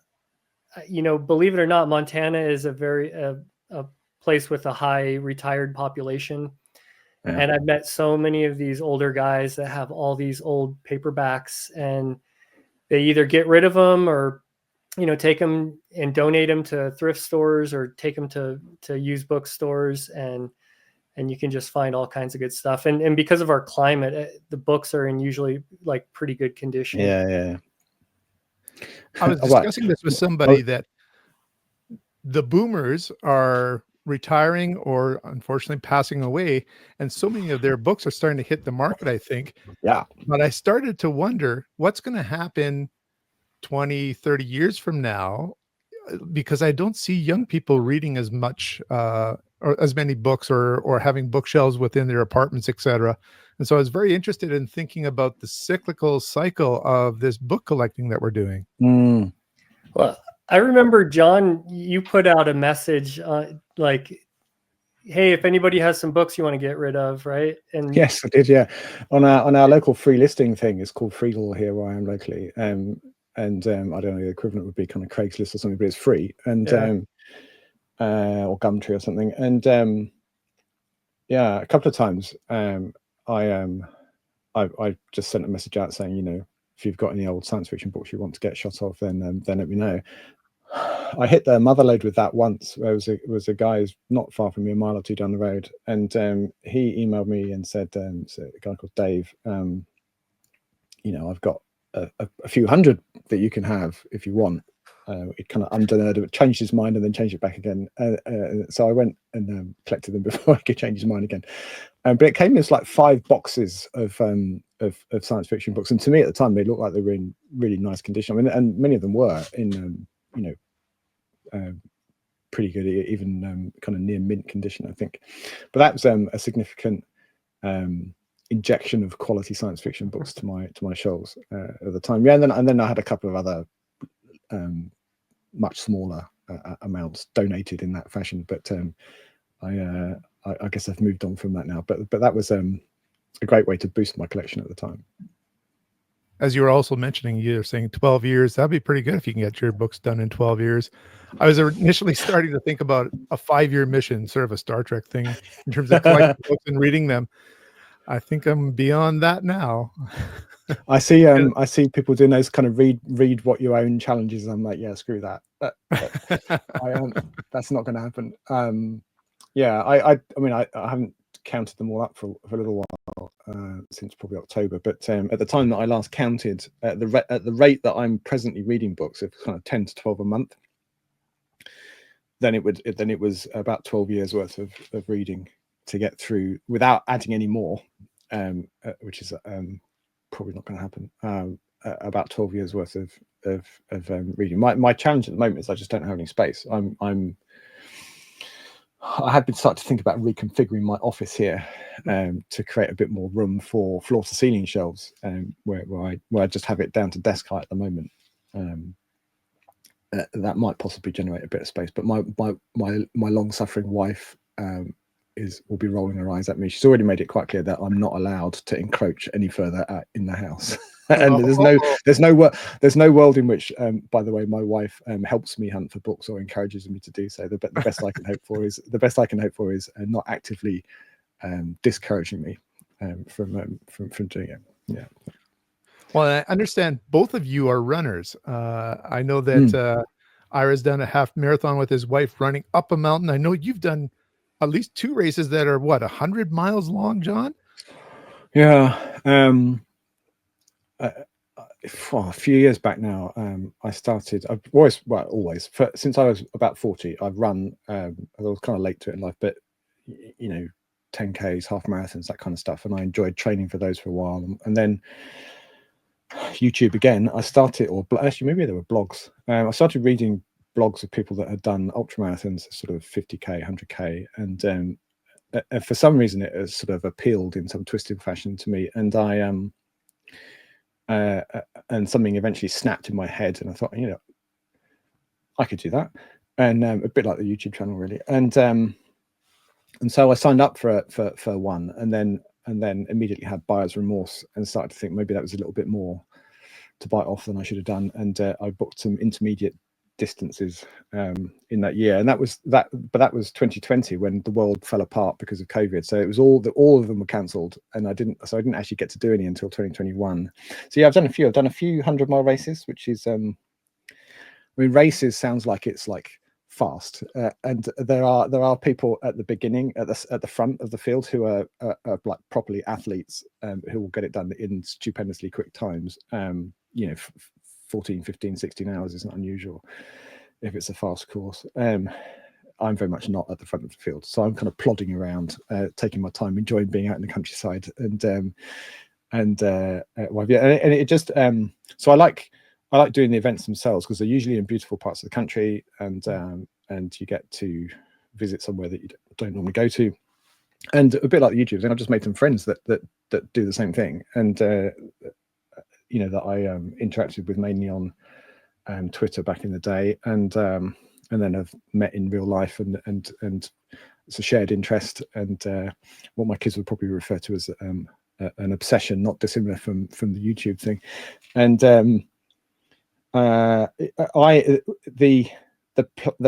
believe it or not, Montana is a place with a high retired population. Yeah. And I've met so many of these older guys that have all these old paperbacks, and they either get rid of them or, take them and donate them to thrift stores or take them to used bookstores, and you can just find all kinds of good stuff. And because of our climate, the books are in usually like pretty good condition. Yeah. I was discussing this with somebody that the boomers are retiring or unfortunately passing away, and so many of their books are starting to hit the market, I think. Yeah. But I started to wonder what's going to happen 20, 30 years from now, because I don't see young people reading as much or as many books or having bookshelves within their apartments, etc. And so I was very interested in thinking about the cyclical cycle of this book collecting that we're doing. Well, I remember, John, you put out a message like, hey, if anybody has some books you want to get rid of, right? And yes, I did. Yeah, on our local free listing thing, it's called Freegal here where I am locally. And I don't know, the equivalent would be kind of Craigslist or something, but it's free, and or Gumtree or something. And a couple of times I just sent a message out saying, if you've got any old science fiction books you want to get shot of, then let me know. I hit the mother lode with that once. There was a guy who's not far from me, a mile or two down the road, and he emailed me and said, so a guy called Dave, I've got a few hundred that you can have if you want. It kind of changed his mind and then changed it back again. So I went and collected them before I could change his mind again. But it came as like 5 boxes of science fiction books, and to me at the time they looked like they were in really nice condition. I mean, and many of them were in pretty good, even kind of near mint condition, I think. But that was a significant injection of quality science fiction books to my shelves at the time. Yeah, and then I had a couple of other much smaller amounts donated in that fashion. But I guess I've moved on from that now. But that was a great way to boost my collection at the time. As you were also mentioning, you're saying 12 years. That'd be pretty good if you can get your books done in 12 years. I was initially starting to think about a 5-year mission, sort of a Star Trek thing in terms of collecting books and reading them. I think I'm beyond that now. I see people doing those kind of read what you own challenges. I'm like, yeah, screw that. That's not going to happen. Yeah, I mean, I haven't counted them all up for a little while, since probably October. But at the time that I last counted, at the rate that I'm presently reading books, of kind of 10 to 12 a month, then it was about 12 years worth of reading to get through without adding any more, which is probably not going to happen. About 12 years worth of reading. My challenge at the moment is I just don't have any space. I have been starting to think about reconfiguring my office here to create a bit more room for floor to ceiling shelves, where I just have it down to desk height at the moment. That might possibly generate a bit of space, but my long suffering wife will be rolling her eyes at me. She's already made it quite clear that I'm not allowed to encroach any further in the house. And there's no world in which, by the way, my wife helps me hunt for books or encourages me to do so. The best I can hope for is not actively discouraging me from doing it. Yeah. Well, I understand both of you are runners. I know that Ira's done a half marathon with his wife running up a mountain. I know you've done at least 2 races that are 100 miles long, John? Yeah. A few years back now, I started. I've always since I was about 40, I've run. I was kind of late to it in life, but 10Ks, half marathons, that kind of stuff, and I enjoyed training for those for a while. And then YouTube again. I started, or actually maybe there were blogs. I started reading blogs of people that had done ultra marathons, sort of 50K, 100K, and for some reason it has sort of appealed in some twisted fashion to me, and and something eventually snapped in my head, and I thought, I could do that, and a bit like the YouTube channel, really, and so I signed up for one, and then immediately had buyer's remorse and started to think maybe that was a little bit more to bite off than I should have done, and I booked some intermediate distances in that year, and that was 2020 when the world fell apart because of COVID. So it was all of them were cancelled, and I didn't actually get to do any until 2021. So yeah, I've done a few 100-mile races, which is I mean, races sounds like it's like fast, and there are people at the beginning at the front of the field who are like properly athletes, who will get it done in stupendously quick times. 14, 15, 16 hours is not unusual if it's a fast course. I'm very much not at the front of the field, so I'm kind of plodding around, taking my time, enjoying being out in the countryside, and it just so I like doing the events themselves because they're usually in beautiful parts of the country, and you get to visit somewhere that you don't normally go to, and a bit like the YouTubers, and I've just made some friends that do the same thing, and that I interacted with mainly on Twitter back in the day, and then have met in real life, and it's a shared interest, and what my kids would probably refer to as an obsession, not dissimilar from the YouTube thing, and the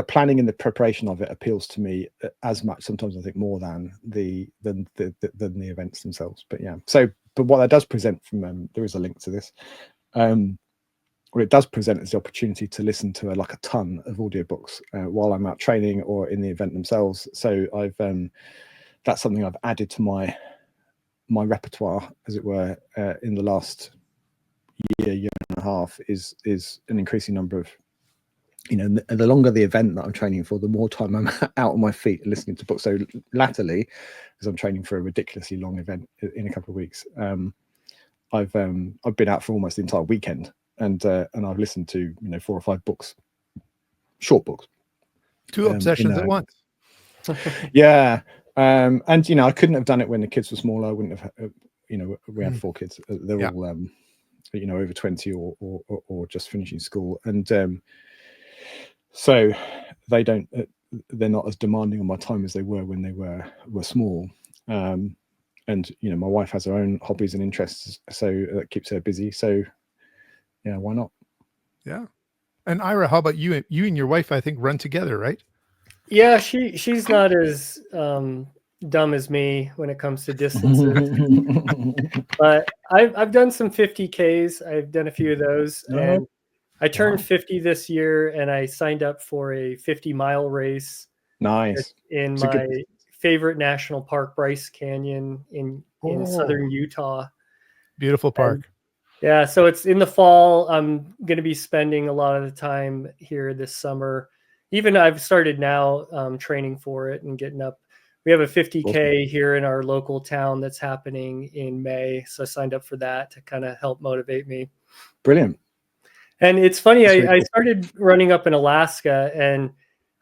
planning and the preparation of it appeals to me as much, sometimes I think more than the events themselves. But yeah, but what that does present from there is a link to this. What it does present is the opportunity to listen to a ton of audiobooks while I'm out training or in the event themselves. So I've that's something I've added to my repertoire, as it were, in the last year and a half, is an increasing number of, the longer the event that I'm training for, the more time I'm out on my feet and listening to books. So latterly, as I'm training for a ridiculously long event in a couple of weeks, I've been out for almost the entire weekend, and I've listened to 4 or 5 books, short books. 2 obsessions at once. Yeah, and I couldn't have done it when the kids were smaller. I wouldn't have. We had 4 kids. They're all over 20 or just finishing school, and so they don't. they're not as demanding on my time as they were when they were small. And you know, my wife has her own hobbies and interests, so that keeps her busy. So yeah, why not? Yeah. And Ira, how about you? You and your wife, I think, run together, right? Yeah, she's not as dumb as me when it comes to distances. But I've done some 50Ks. I've done a few of those, and I turned 50 this year, and I signed up for a 50-mile race. Nice. In It's my favorite national park, Bryce Canyon in southern Utah. Beautiful park. And, yeah, so it's in the fall. I'm going to be spending a lot of the time here this summer. Even I've started now training for it and getting up. We have a 50K here in our local town that's happening in May. So I signed up for that to kind of help motivate me. Brilliant. And it's funny, I started running up in Alaska, and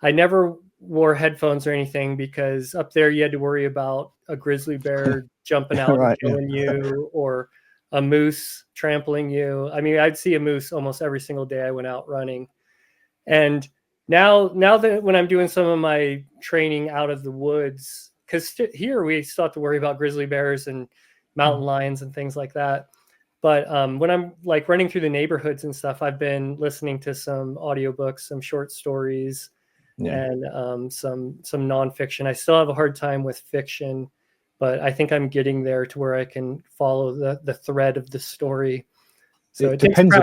I never wore headphones or anything because up there you had to worry about a grizzly bear jumping out and killing you, or a moose trampling you. I mean, I'd see a moose almost every single day I went out running. And now that when I'm doing some of my training out of the woods, because here we still have to worry about grizzly bears and mountain lions and things like that. But when I'm like running through the neighborhoods and stuff, I've been listening to some audiobooks, some short stories, and some nonfiction. I still have a hard time with fiction, but I think I'm getting there to where I can follow the thread of the story. So it depends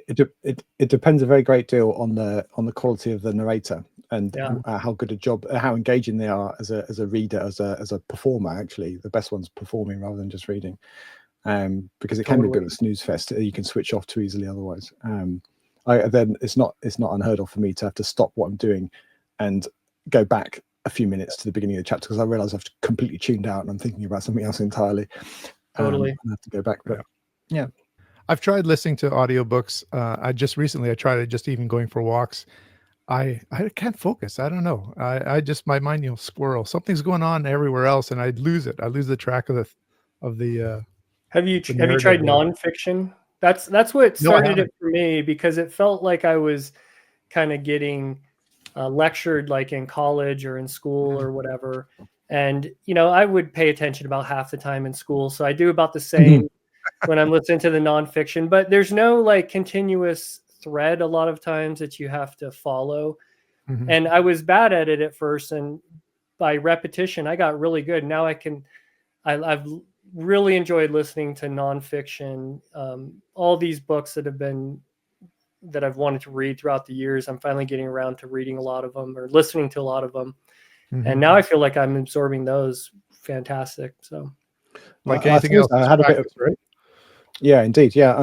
it depends a very great deal on the quality of the narrator and how good a job, how engaging they are as a reader, as a performer. Actually, the best one's performing rather than just reading. Because it can be a bit of a snooze fest. You can switch off too easily otherwise. Then it's not unheard of for me to have to stop what I'm doing and go back a few minutes to the beginning of the chapter because I realize I've completely tuned out and I'm thinking about something else entirely. Totally. I have to go back, but yeah. I've tried listening to audiobooks. I tried it just even going for walks. I can't focus. I don't know. I just, my mind, squirrel. Something's going on everywhere else, and I'd lose it. I lose the track of the. Have you tried nonfiction? That's what started it for me, because it felt like I was kind of getting lectured like in college or in school or whatever. And, I would pay attention about half the time in school. So I do about the same when I'm listening to the nonfiction, but there's no like continuous thread a lot of times that you have to follow. And I was bad at it at first. And by repetition, I got really good. Now I've really enjoyed listening to nonfiction. All these books that I've wanted to read throughout the years, I'm finally getting around to reading a lot of them or listening to a lot of them. And now I feel like I'm absorbing those fantastic. So like anything else, I had a bit of, right? Yeah, indeed. Yeah.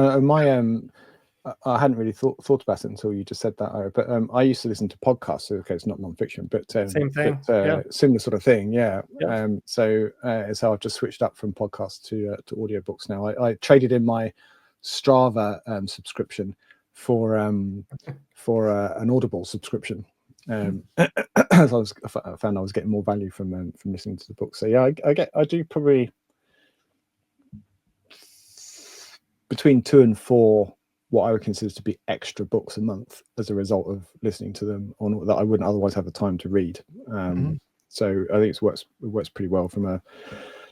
I hadn't really thought about it until you just said that, Ira. But I used to listen to podcasts. So, okay, it's not nonfiction, but same thing. Similar sort of thing. Yeah. So I've just switched up from podcasts to audiobooks now. I traded in my Strava subscription for an Audible subscription. So I found I was getting more value from listening to the book. So yeah, I do probably between 2 and 4 what I would consider to be extra books a month as a result of listening to them on that I wouldn't otherwise have the time to read. So I think it works pretty well from a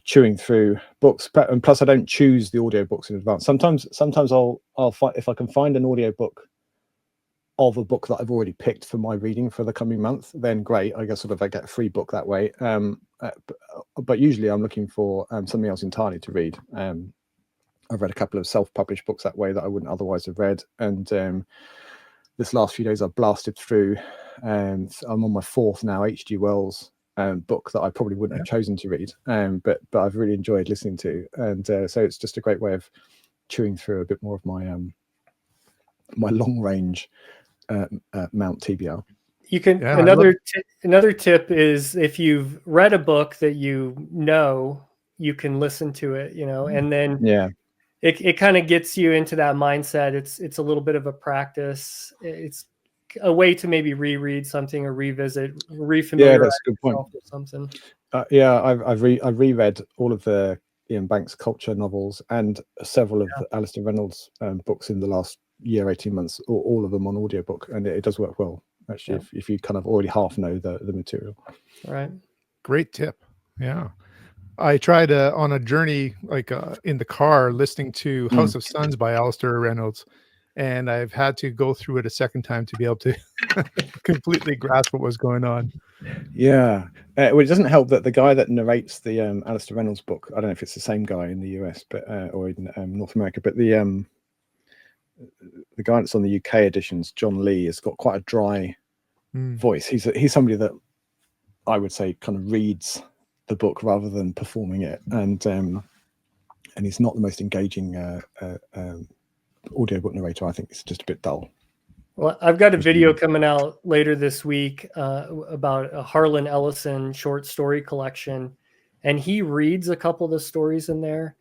chewing through books. And plus I don't choose the audiobooks in advance. Sometimes I'll find, if I can find an audiobook of a book that I've already picked for my reading for the coming month, then great. I guess I get a free book that way. But usually I'm looking for something else entirely to read. I've read a couple of self-published books that way that I wouldn't otherwise have read. And this last few days I've blasted through. I'm on my 4th now, H.G. Wells book that I probably wouldn't have chosen to read, but I've really enjoyed listening to. And so it's just a great way of chewing through a bit more of my my long-range Mount TBR. You can another tip is if you've read a book that you can listen to it, and then it kind of gets you into that mindset. It's a little bit of a practice. It's a way to maybe reread something or revisit, refamiliarize that's a good point. With something. I've reread all of the Ian Banks culture novels and several of Alistair Reynolds books in the last year, 18 months, all of them on audiobook, and it does work well. actually, if you kind of already half know the material. Right. Great tip. Yeah. I tried on a journey, like in the car, listening to House of Suns by Alistair Reynolds, and I've had to go through it a second time to be able to completely grasp what was going on. Yeah, well, it doesn't help that the guy that narrates the Alistair Reynolds book, I don't know if it's the same guy in the US, but or in North America, but the guy that's on the UK editions, John Lee, has got quite a dry voice. He's somebody that I would say kind of reads the book rather than performing it, and he's not the most engaging audiobook narrator. I think it's just a bit dull. Well, I've got a video coming out later this week about a Harlan Ellison short story collection, and he reads a couple of the stories in there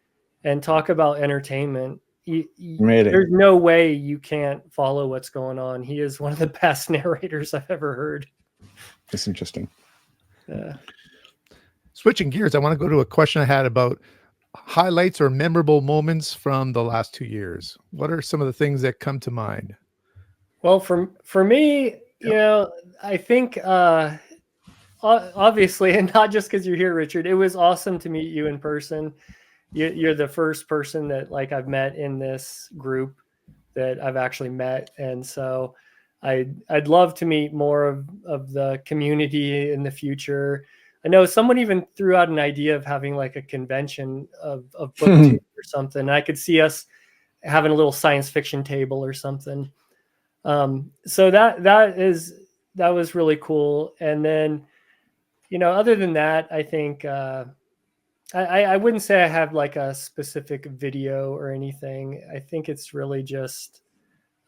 and talk about entertainment. Really? There's no way you can't follow what's going on. He is one of the best narrators I've ever heard. It's interesting. Switching gears, I want to go to a question I had about highlights or memorable moments from the last 2 years. What are some of the things that come to mind? Well, for me, you know, I think obviously, and not just because you're here, Richard, it was awesome to meet you in person. You're the first person that like I've met in this group that I've actually met, and so I'd love to meet more of the community in the future. I know someone even threw out an idea of having like a convention of BookTubers or something. I could see us having a little science fiction table or something. So that was really cool. And then, you know, other than that, I think I wouldn't say I have like a specific video or anything. I think it's really just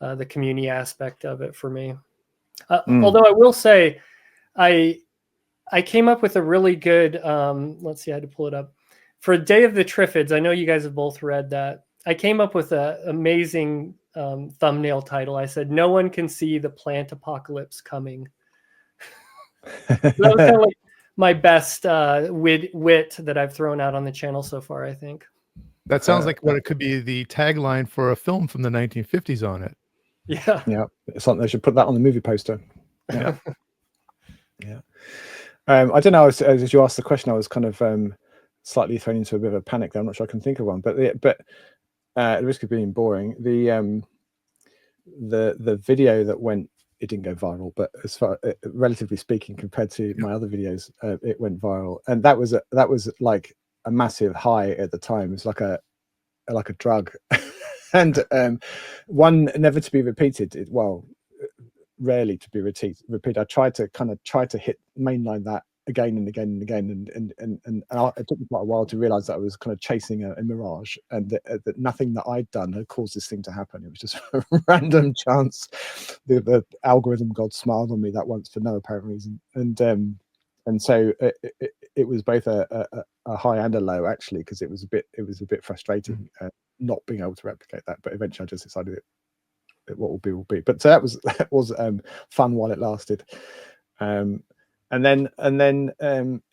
the community aspect of it for me. Although I will say, I came up with a really good, let's see, I had to pull it up. For Day of the Triffids, I know you guys have both read that. I came up with an amazing thumbnail title. I said, "No one can see the plant apocalypse coming." That was kind of like my best wit that I've thrown out on the channel so far, I think. That sounds like what it could be the tagline for a film from the 1950s on it. Yeah. Yeah. It's like they should put that on the movie poster. Yeah. Yeah. I don't know. As you asked the question, I was kind of slightly thrown into a bit of a panic there. I'm not sure I can think of one, but at the risk of being boring, the video that went, it didn't go viral, but as far relatively speaking, compared to my other videos, it went viral, and that was like a massive high at the time. It's like a drug, and one never to be repeated. Well, rarely to be repeated. I tried to hit mainline that again and again and again, and it took me quite a while to realize that I was kind of chasing a mirage, and that nothing that I'd done had caused this thing to happen. It was just a random chance. The algorithm god smiled on me that once for no apparent reason, and so it was both a high and a low, actually, because it was a bit frustrating not being able to replicate that. But eventually I just decided what will be. But so that was fun while it lasted. And then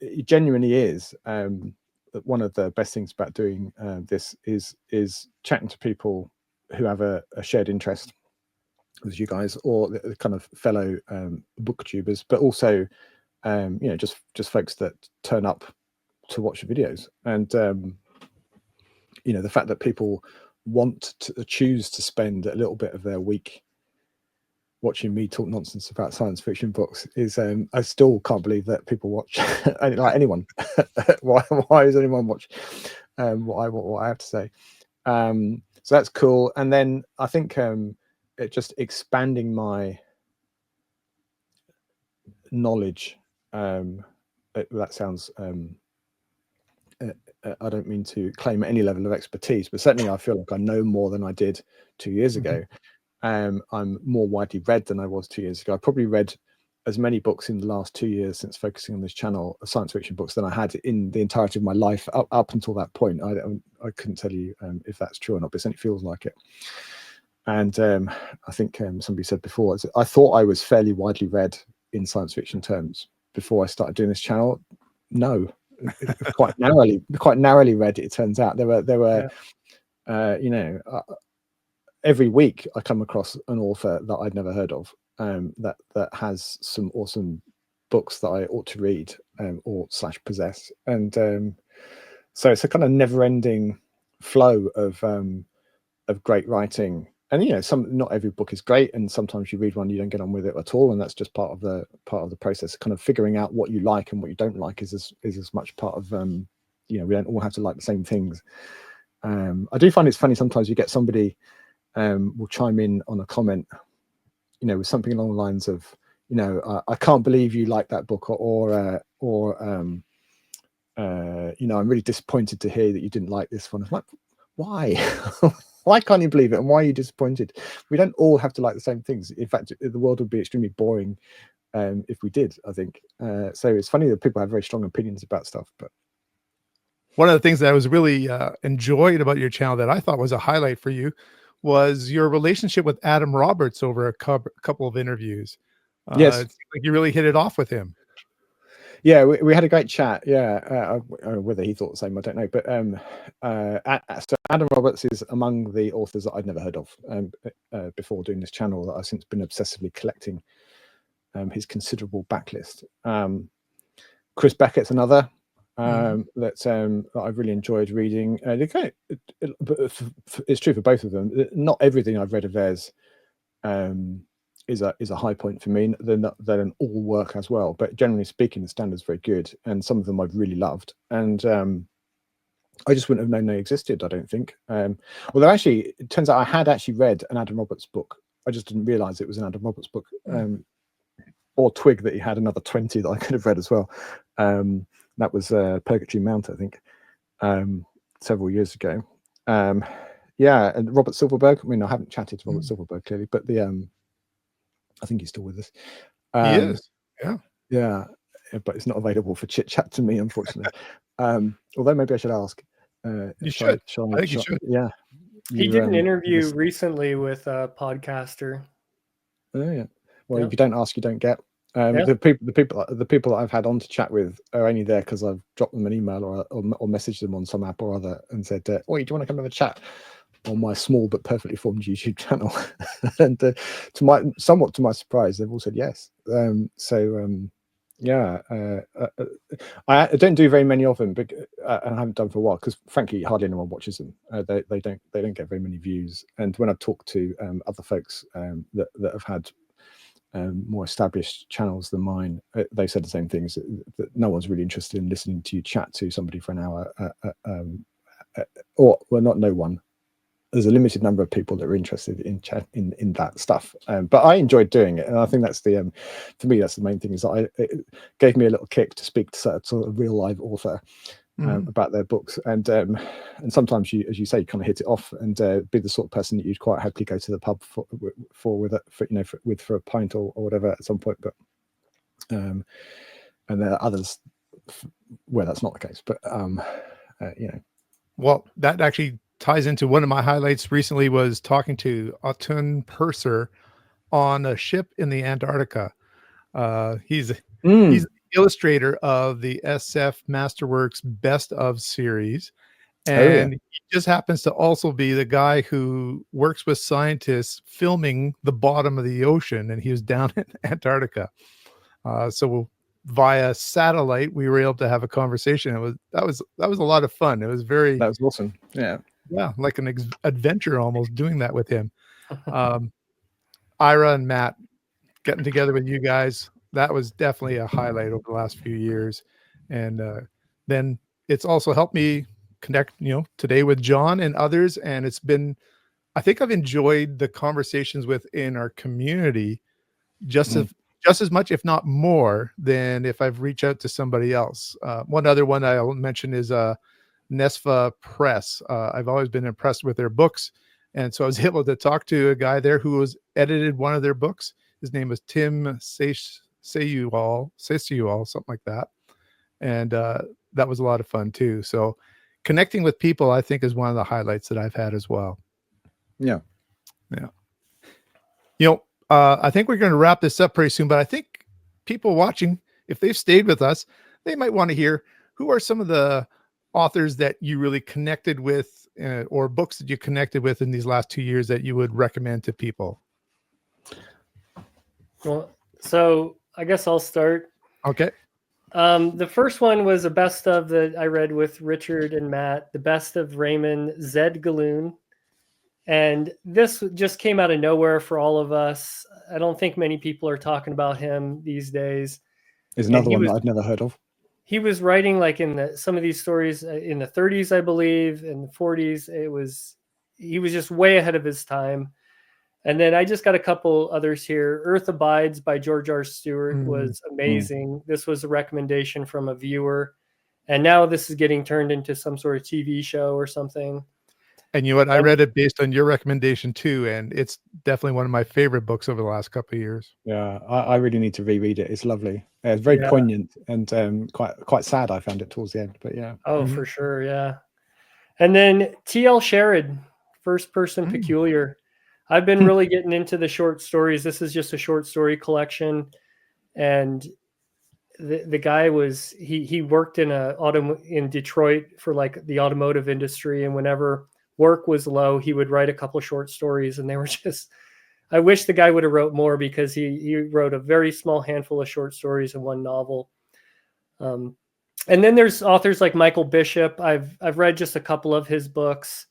it genuinely is one of the best things about doing this is chatting to people who have a shared interest with you guys, or the kind of fellow booktubers, but also you know, just folks that turn up to watch your videos. And you know, the fact that people want to choose to spend a little bit of their week watching me talk nonsense about science fiction books is I still can't believe that people watch like anyone. why does anyone watch what I have to say? So that's cool. And then I think it just expanding my knowledge. That sounds I don't mean to claim any level of expertise, but certainly I feel like I know more than I did 2 years ago. I'm more widely read than I was 2 years ago. I probably read as many books in the last 2 years since focusing on this channel, science fiction books, than I had in the entirety of my life up until that point. I couldn't tell you if that's true or not, but it certainly feels like it. And I think somebody said before, I thought I was fairly widely read in science fiction terms before I started doing this channel. No, quite narrowly read, it turns out. There were you know, every week I come across an author that I'd never heard of, that has some awesome books that I ought to read or / possess, and so it's a kind of never-ending flow of great writing. And not every book is great, and sometimes you read one you don't get on with it at all, and that's just part of the process. Kind of figuring out what you like and what you don't like is as much part of we don't all have to like the same things. I do find it's funny sometimes you get somebody will chime in on a comment, with something along the lines of, I can't believe you like that book, or I'm really disappointed to hear that you didn't like this one. I'm like, why? Why can't you believe it? And why are you disappointed? We don't all have to like the same things. In fact, the world would be extremely boring if we did, I think. So it's funny that people have very strong opinions about stuff. But one of the things that I was really enjoyed about your channel that I thought was a highlight for you was your relationship with Adam Roberts over a couple of interviews. Yes, it seems like you really hit it off with him. Yeah, we had a great chat. Yeah, whether he thought the same, I don't know. But so Adam Roberts is among the authors that I'd never heard of before doing this channel, that I've since been obsessively collecting his considerable backlist. Chris Beckett's another that I've really enjoyed reading. It's true for both of them. Not everything I've read of theirs is a high point for me. They don't all work as well, but generally speaking, the standard's very good, and some of them I've really loved. And I just wouldn't have known they existed, I don't think. Although actually, it turns out I had actually read an Adam Roberts book. I just didn't realize it was an Adam Roberts book, or twig that he had another 20 that I could have read as well. That was Purgatory Mount, I think, several years ago. Yeah, and Robert Silverberg. I mean, I haven't chatted to Robert Silverberg clearly, but I think he's still with us. He is. Yeah, but it's not available for chit chat to me, unfortunately. Although maybe I should ask. You should. I think you should. Yeah. He did an interview recently with a podcaster. Oh yeah. Well, if you don't ask, you don't get. Yeah. The people that I've had on to chat with are only there because I've dropped them an email or messaged them on some app or other and said, "Oh, do you want to come have a chat?" on my small but perfectly formed YouTube channel. And somewhat to my surprise, they've all said yes. Yeah, I don't do very many of them, but I haven't done for a while because frankly hardly anyone watches them. They don't get very many views. And when I've talked to other folks that have had more established channels than mine, they said the same things, that no one's really interested in listening to you chat to somebody for an hour, not no one. There's a limited number of people that are interested in chat in that stuff, but I enjoyed doing it, and I think that's the for me that's the main thing, is that it gave me a little kick to speak to sort of real live author about their books, and sometimes you, as you say, kind of hit it off and be the sort of person that you'd quite happily go to the pub for a pint or whatever at some point, but and there are others where that's not the case, but well, that actually ties into one of my highlights recently, was talking to Autun Purser on a ship in the Antarctica. He's the illustrator of the SF Masterworks Best of series, and he just happens to also be the guy who works with scientists filming the bottom of the ocean, and he was down in Antarctica. So via satellite, we were able to have a conversation. That was a lot of fun. That was awesome. Yeah, like an adventure almost, doing that with him. Ira and Matt getting together with you guys, that was definitely a highlight over the last few years. And then it's also helped me connect, today with John and others. And I think I've enjoyed the conversations within our community just as much, if not more, than if I've reached out to somebody else. One other one I'll mention is Nesfa Press. I've always been impressed with their books, and so I was able to talk to a guy there who has edited one of their books. His name is Tim Sayual, something like that, and that was a lot of fun too. So connecting with people, I think, is one of the highlights that I've had as well. Yeah. I think we're going to wrap this up pretty soon, but I think people watching, if they've stayed with us, they might want to hear who are some of the authors that you really connected with, or books that you connected with in these last 2 years that you would recommend to people. Well, so I guess I'll start. Okay. The first one was a best of that I read with Richard and Matt, the best of Raymond Zed Galoon. And this just came out of nowhere for all of us. I don't think many people are talking about him these days. Is another one that I'd never heard of. He was writing like in some of these stories in the 30s, I believe, in the 40s. He was just way ahead of his time. And then I just got a couple others here. Earth Abides by George R. Stewart was amazing. This was a recommendation from a viewer. And now this is getting turned into some sort of TV show or something. And you know what? I read it based on your recommendation too, and it's definitely one of my favorite books over the last couple of years. Yeah, I really need to reread it. It's lovely. It's very poignant and quite sad. I found it towards the end, but yeah. Oh, for sure, yeah. And then T.L. Sherrod, First Person Peculiar. I've been really getting into the short stories. This is just a short story collection, and the guy was he worked in Detroit for like the automotive industry, and whenever work was low, he would write a couple short stories, and they were just, I wish the guy would have wrote more, because he wrote a very small handful of short stories and one novel. And then there's authors like Michael Bishop. I've read just a couple of his books,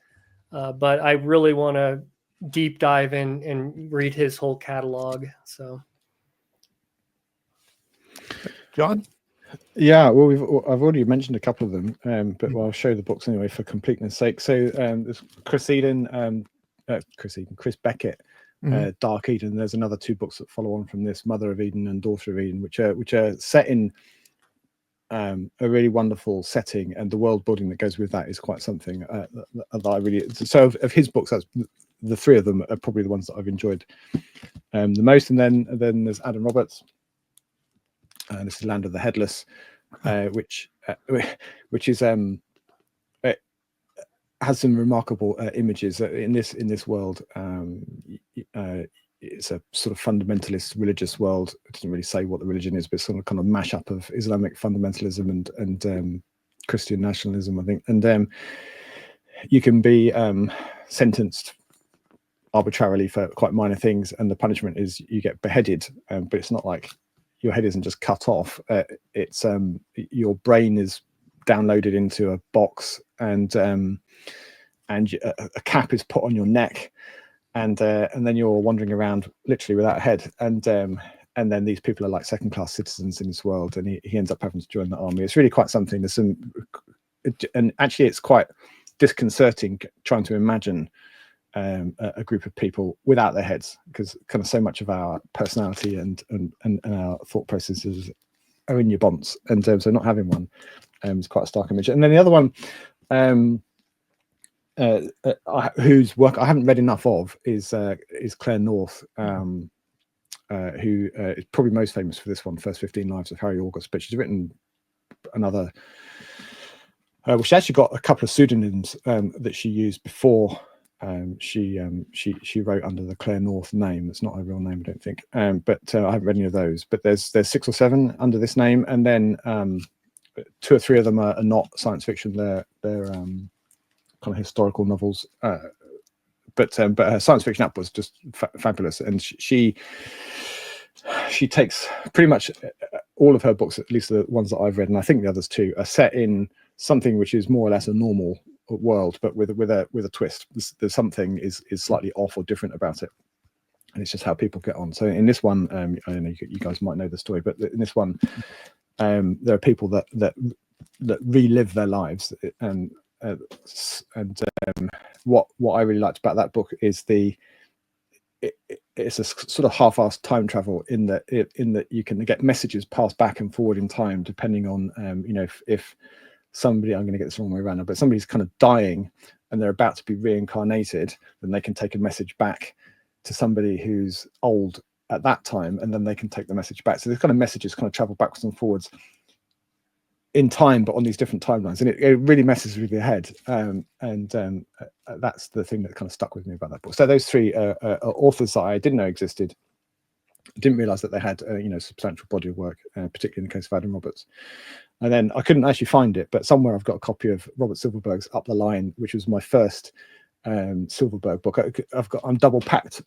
but I really want to deep dive in and read his whole catalog. So, John? Yeah, well, I've already mentioned a couple of them, but I'll show the books anyway for completeness sake. So there's Chris Beckett, Dark Eden. There's another two books that follow on from this, Mother of Eden and Daughter of Eden, which are set in a really wonderful setting, and the world building that goes with that is quite something that I really. So of his books, that's the three of them are probably the ones that I've enjoyed the most. And then there's Adam Roberts. This is Land of the Headless, which is it has some remarkable images in this world. It's a sort of fundamentalist religious world. It doesn't really say what the religion is, but sort of kind of mashup of Islamic fundamentalism and Christian nationalism, I think. And you can be sentenced arbitrarily for quite minor things, and the punishment is you get beheaded. But it's not like your head isn't just cut off. It's your brain is downloaded into a box, and a cap is put on your neck, and then you're wandering around literally without a head. And then these people are like second-class citizens in this world, and he ends up having to join the army. It's really quite something. There's some, and actually, it's quite disconcerting trying to imagine a group of people without their heads, because kind of so much of our personality and our thought processes are in your bonds, and so not having one is quite a stark image. And then the other one, whose work I haven't read enough of, is Claire North, who is probably most famous for this one, First 15 Lives of Harry August, but she's written another. Well, she actually got a couple of pseudonyms that she used before. She wrote under the Claire North name. It's not her real name, I don't think. But I haven't read any of those. But there's 6 or 7 under this name, and then 2 or 3 of them are not science fiction. They're kind of historical novels. But her science fiction app was just fabulous, and she takes pretty much all of her books, at least the ones that I've read, and I think the others too, are set in something which is more or less a normal world, but with a twist. There's something is slightly off or different about it, and it's just how people get on. So in this one, I don't know, you guys might know the story, but in this one, there are people that relive their lives, and what I really liked about that book is it's a sort of half-assed time travel in that you can get messages passed back and forward in time, depending on if somebody, I'm going to get this wrong way around, but somebody's kind of dying and they're about to be reincarnated, then they can take a message back to somebody who's old at that time, and then they can take the message back. So these kind of messages kind of travel backwards and forwards in time, but on these different timelines, and it really messes with your head. That's the thing that kind of stuck with me about that book. So those 3 are authors that I didn't know existed. Didn't realize that they had substantial body of work, particularly in the case of Adam Roberts. And then I couldn't actually find it, but somewhere I've got a copy of Robert Silverberg's Up the Line, which was my first Silverberg book. I'm double parked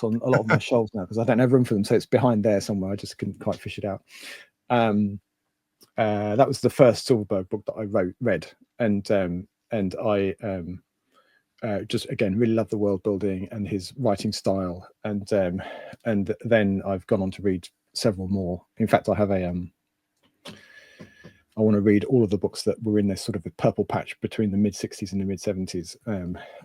on a lot of my shelves now because I don't have room for them, so it's behind there somewhere. I just couldn't quite fish it out. That was the first Silverberg book that I read, and I just again really love the world building and his writing style, and then I've gone on to read several more. In fact, I have I want to read all of the books that were in this sort of a purple patch between the mid 60s and the mid 70s.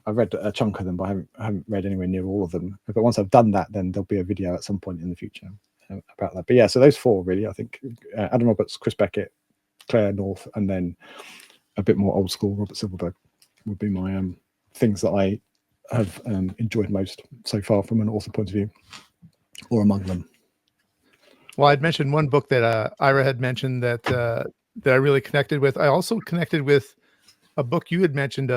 I read a chunk of them, but I haven't read anywhere near all of them. But once I've done that, then there'll be a video at some point in the future about that. But yeah, so those four really, I think Adam Roberts, Chris Beckett, Claire North, and then a bit more old school Robert Silverberg would be my things that I have enjoyed most so far from an author point of view, or among them. Well, I'd mentioned one book that Ira had mentioned that I really connected with. I also connected with a book you had mentioned,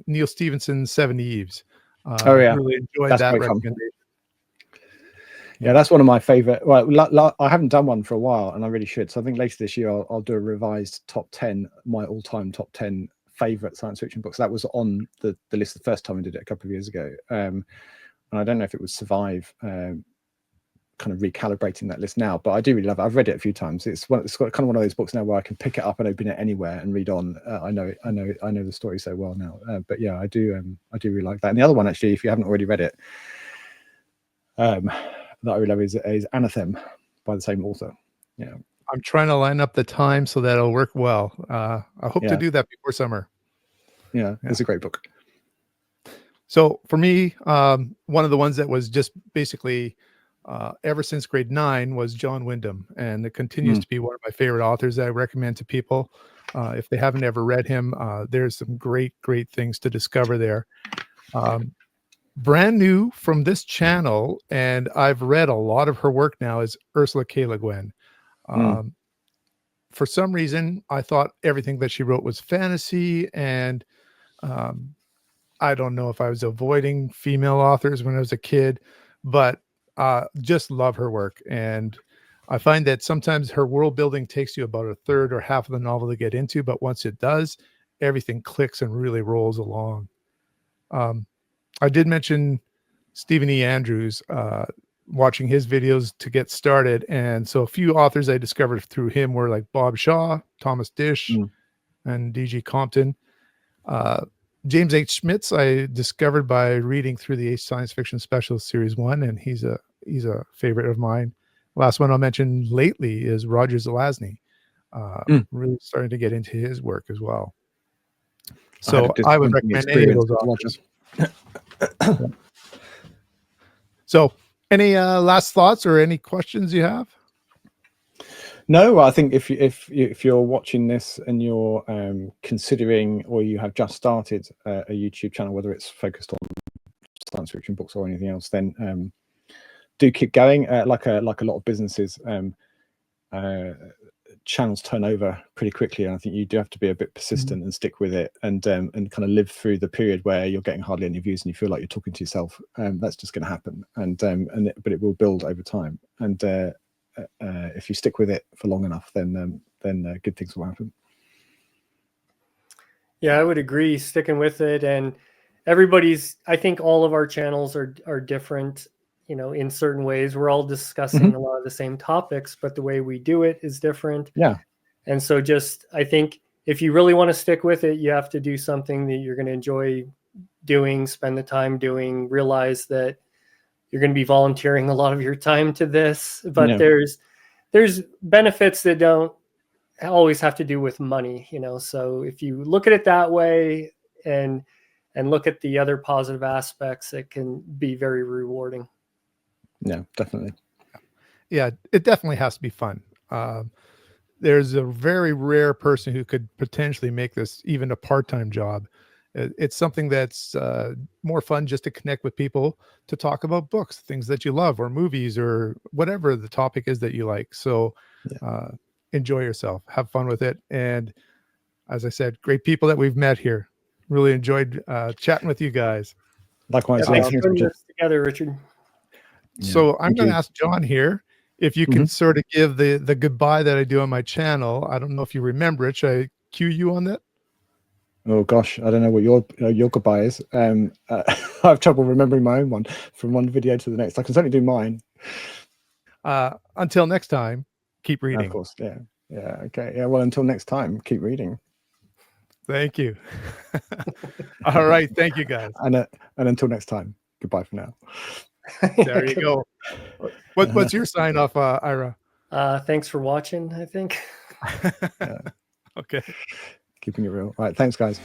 Neil Stephenson's 70 Eves. Oh yeah, really enjoyed that's that great fun. recommendation. Yeah, that's one of my favorite. Well, I haven't done one for a while, and I really should. So I think later this year I'll do a revised top 10, my all-time top 10 favorite science fiction books. That was on the list the first time I did it a couple of years ago, and I don't know if it would survive kind of recalibrating that list now, but I do really love it. I've read it a few times. It's kind of one of those books now where I can pick it up and open it anywhere and read on. I know the story so well now. But yeah, I do really like that. And the other one, actually, if you haven't already read it, that I really love is Anathem by the same author. Yeah, I'm trying to line up the time so that it'll work well. I hope to do that before summer. Yeah, it's a great book. So for me, one of the ones that was just basically ever since grade 9 was John Wyndham, and it continues to be one of my favorite authors that I recommend to people. If they haven't ever read him, there's some great things to discover there. Brand new from this channel, and I've read a lot of her work now, is Ursula K. Le Guin. For some reason, I thought everything that she wrote was fantasy, and I don't know if I was avoiding female authors when I was a kid, but just love her work. And I find that sometimes her world building takes you about a third or half of the novel to get into, but once it does, everything clicks and really rolls along. I did mention Stephen E. Andrews, watching his videos to get started. And so a few authors I discovered through him were like Bob Shaw, Thomas Dish, and D.G. Compton. James H. Schmitz I discovered by reading through the Science Fiction Specialist Series 1, and he's a favorite of mine. Last one I'll mention lately is Roger Zelazny. Really starting to get into his work as well. So I would recommend any of those authors. So any last thoughts or any questions you have? No, I think if you're watching this and you're considering, or you have just started a YouTube channel, whether it's focused on science fiction books or anything else, then do keep going. Like a lot of businesses, channels turn over pretty quickly, and I think you do have to be a bit persistent and stick with it, and kind of live through the period where you're getting hardly any views and you feel like you're talking to yourself. That's just going to happen, but it will build over time. And if you stick with it for long enough, then good things will happen. Yeah, I would agree. Sticking with it, and I think all of our channels are different, in certain ways. We're all discussing a lot of the same topics, but the way we do it is different. Yeah. And so I think if you really want to stick with it, you have to do something that you're going to enjoy doing, spend the time doing, realize that you're going to be volunteering a lot of your time to this, but there's benefits that don't always have to do with money, so if you look at it that way and look at the other positive aspects, it can be very rewarding. Yeah, definitely. Yeah, it definitely has to be fun. There's a very rare person who could potentially make this even a part-time job. It's something that's more fun just to connect with people, to talk about books, things that you love, or movies, or whatever the topic is that you like. So enjoy yourself, have fun with it. And as I said, great people that we've met here. Really enjoyed chatting with you guys. Likewise. Thanks for putting this together, Richard. So I'm going to ask John here if you can sort of give the goodbye that I do on my channel. I don't know if you remember it. Should I cue you on that? Oh gosh, I don't know what your goodbye is. I have trouble remembering my own one from one video to the next. I can certainly do mine. Until next time, keep Of reading. course, yeah, yeah, okay, yeah. Well, until next time, keep reading. Thank you. All right, thank you guys. And until next time, goodbye for now. There you go. What's your sign off, Ira? Thanks for watching, I think. Yeah. Okay. Keeping it real. All right, thanks, guys.